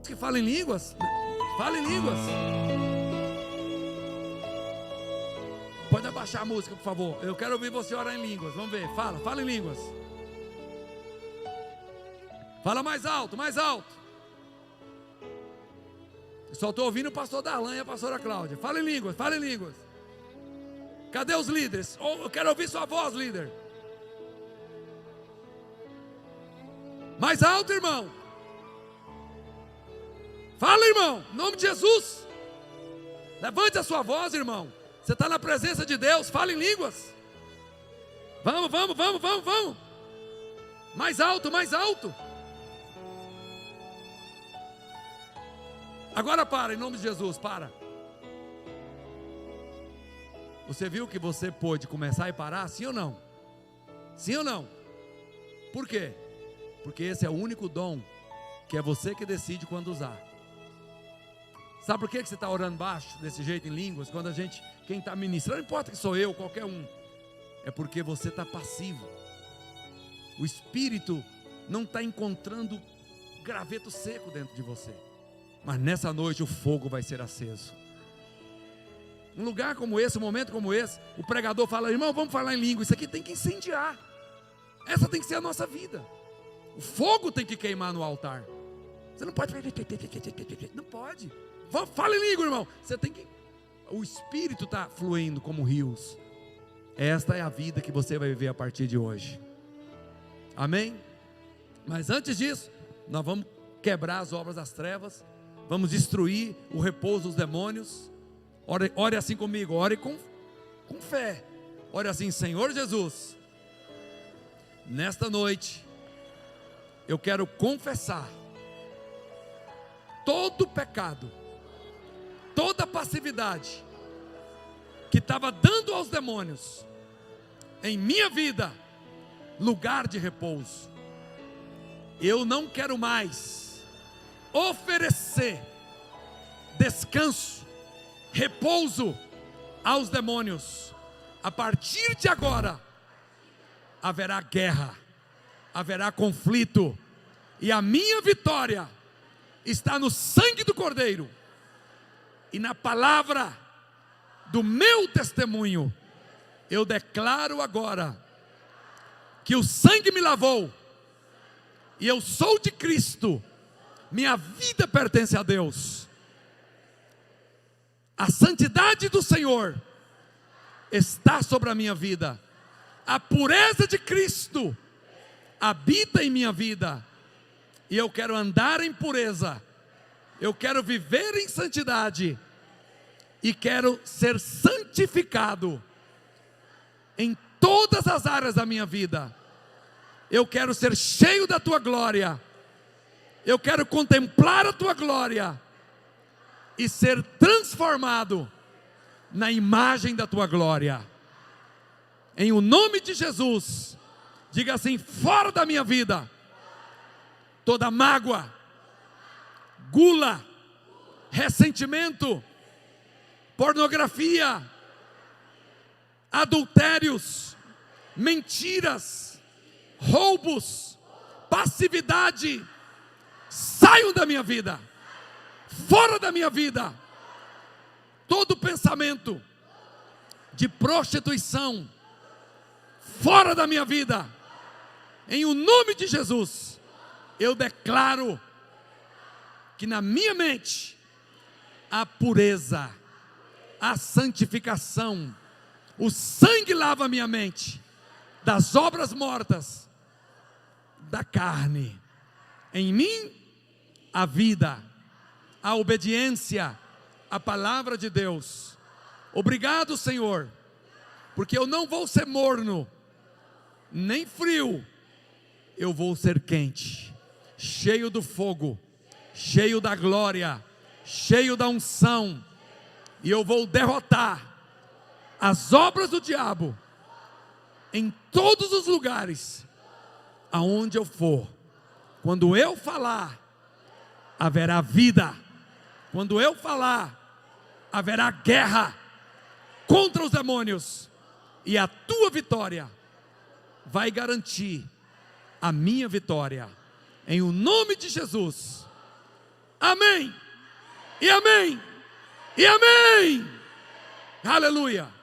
Que fala em línguas, fala em línguas. Pode abaixar a música, por favor. Eu quero ouvir você orar em línguas. Vamos ver, fala em línguas. Fala mais alto, mais alto. Eu só estou ouvindo o pastor Darlan e a pastora Cláudia. Fala em línguas, fala em línguas. Cadê os líderes? Eu quero ouvir sua voz, líder. Mais alto, irmão. Fala, irmão, em nome de Jesus. Levante a sua voz, irmão. Você está na presença de Deus, fala em línguas. Vamos. Mais alto, mais alto. Agora para, em nome de Jesus, para. Você viu que você pôde começar e parar, sim ou não? Sim ou não? Por quê? Porque esse é o único dom que é você que decide quando usar. Sabe por que você está orando baixo, desse jeito, em línguas? Quando quem está ministrando, não importa que sou eu, qualquer um. É porque você está passivo. O Espírito não está encontrando graveto seco dentro de você. Mas nessa noite o fogo vai ser aceso. Um lugar como esse, um momento como esse, o pregador fala: irmão, vamos falar em língua. Isso aqui tem que incendiar. Essa tem que ser a nossa vida. O fogo tem que queimar no altar. Você não pode. Não pode. Fala em língua, irmão. Você tem que. O Espírito está fluindo como rios. Esta é a vida que você vai viver a partir de hoje. Amém? Mas antes disso, nós vamos quebrar as obras das trevas. Vamos destruir o repouso dos demônios. Ore assim comigo. Ore com fé. Ore assim: Senhor Jesus, nesta noite eu quero confessar todo pecado, toda passividade que estava dando aos demônios em minha vida lugar de repouso. Eu não quero mais oferecer descanso, repouso aos demônios. A partir de agora haverá guerra, haverá conflito, e a minha vitória está no sangue do Cordeiro e na palavra do meu testemunho. Eu declaro agora que o sangue me lavou e eu sou de Cristo. Minha vida pertence a Deus. A santidade do Senhor está sobre a minha vida. A pureza de Cristo habita em minha vida. E eu quero andar em pureza. Eu quero viver em santidade. E quero ser santificado em todas as áreas da minha vida. Eu quero ser cheio da tua glória. Eu quero contemplar a tua glória e ser transformado na imagem da tua glória. Em o nome de Jesus, diga assim: fora da minha vida toda mágoa, gula, ressentimento, pornografia, adultérios, mentiras, roubos, passividade. Saiam da minha vida, fora da minha vida, todo pensamento de prostituição, fora da minha vida, em o nome de Jesus. Eu declaro que na minha mente a pureza, a santificação, o sangue lava a minha mente das obras mortas da carne. Em mim a vida, a obediência à palavra de Deus. Obrigado, Senhor, porque eu não vou ser morno, nem frio, eu vou ser quente, cheio do fogo, cheio da glória, cheio da unção, e eu vou derrotar as obras do diabo em todos os lugares aonde eu for. Quando eu falar, haverá vida. Quando eu falar, haverá guerra contra os demônios, e a tua vitória vai garantir a minha vitória, em o nome de Jesus. Amém, e amém, e amém. Aleluia.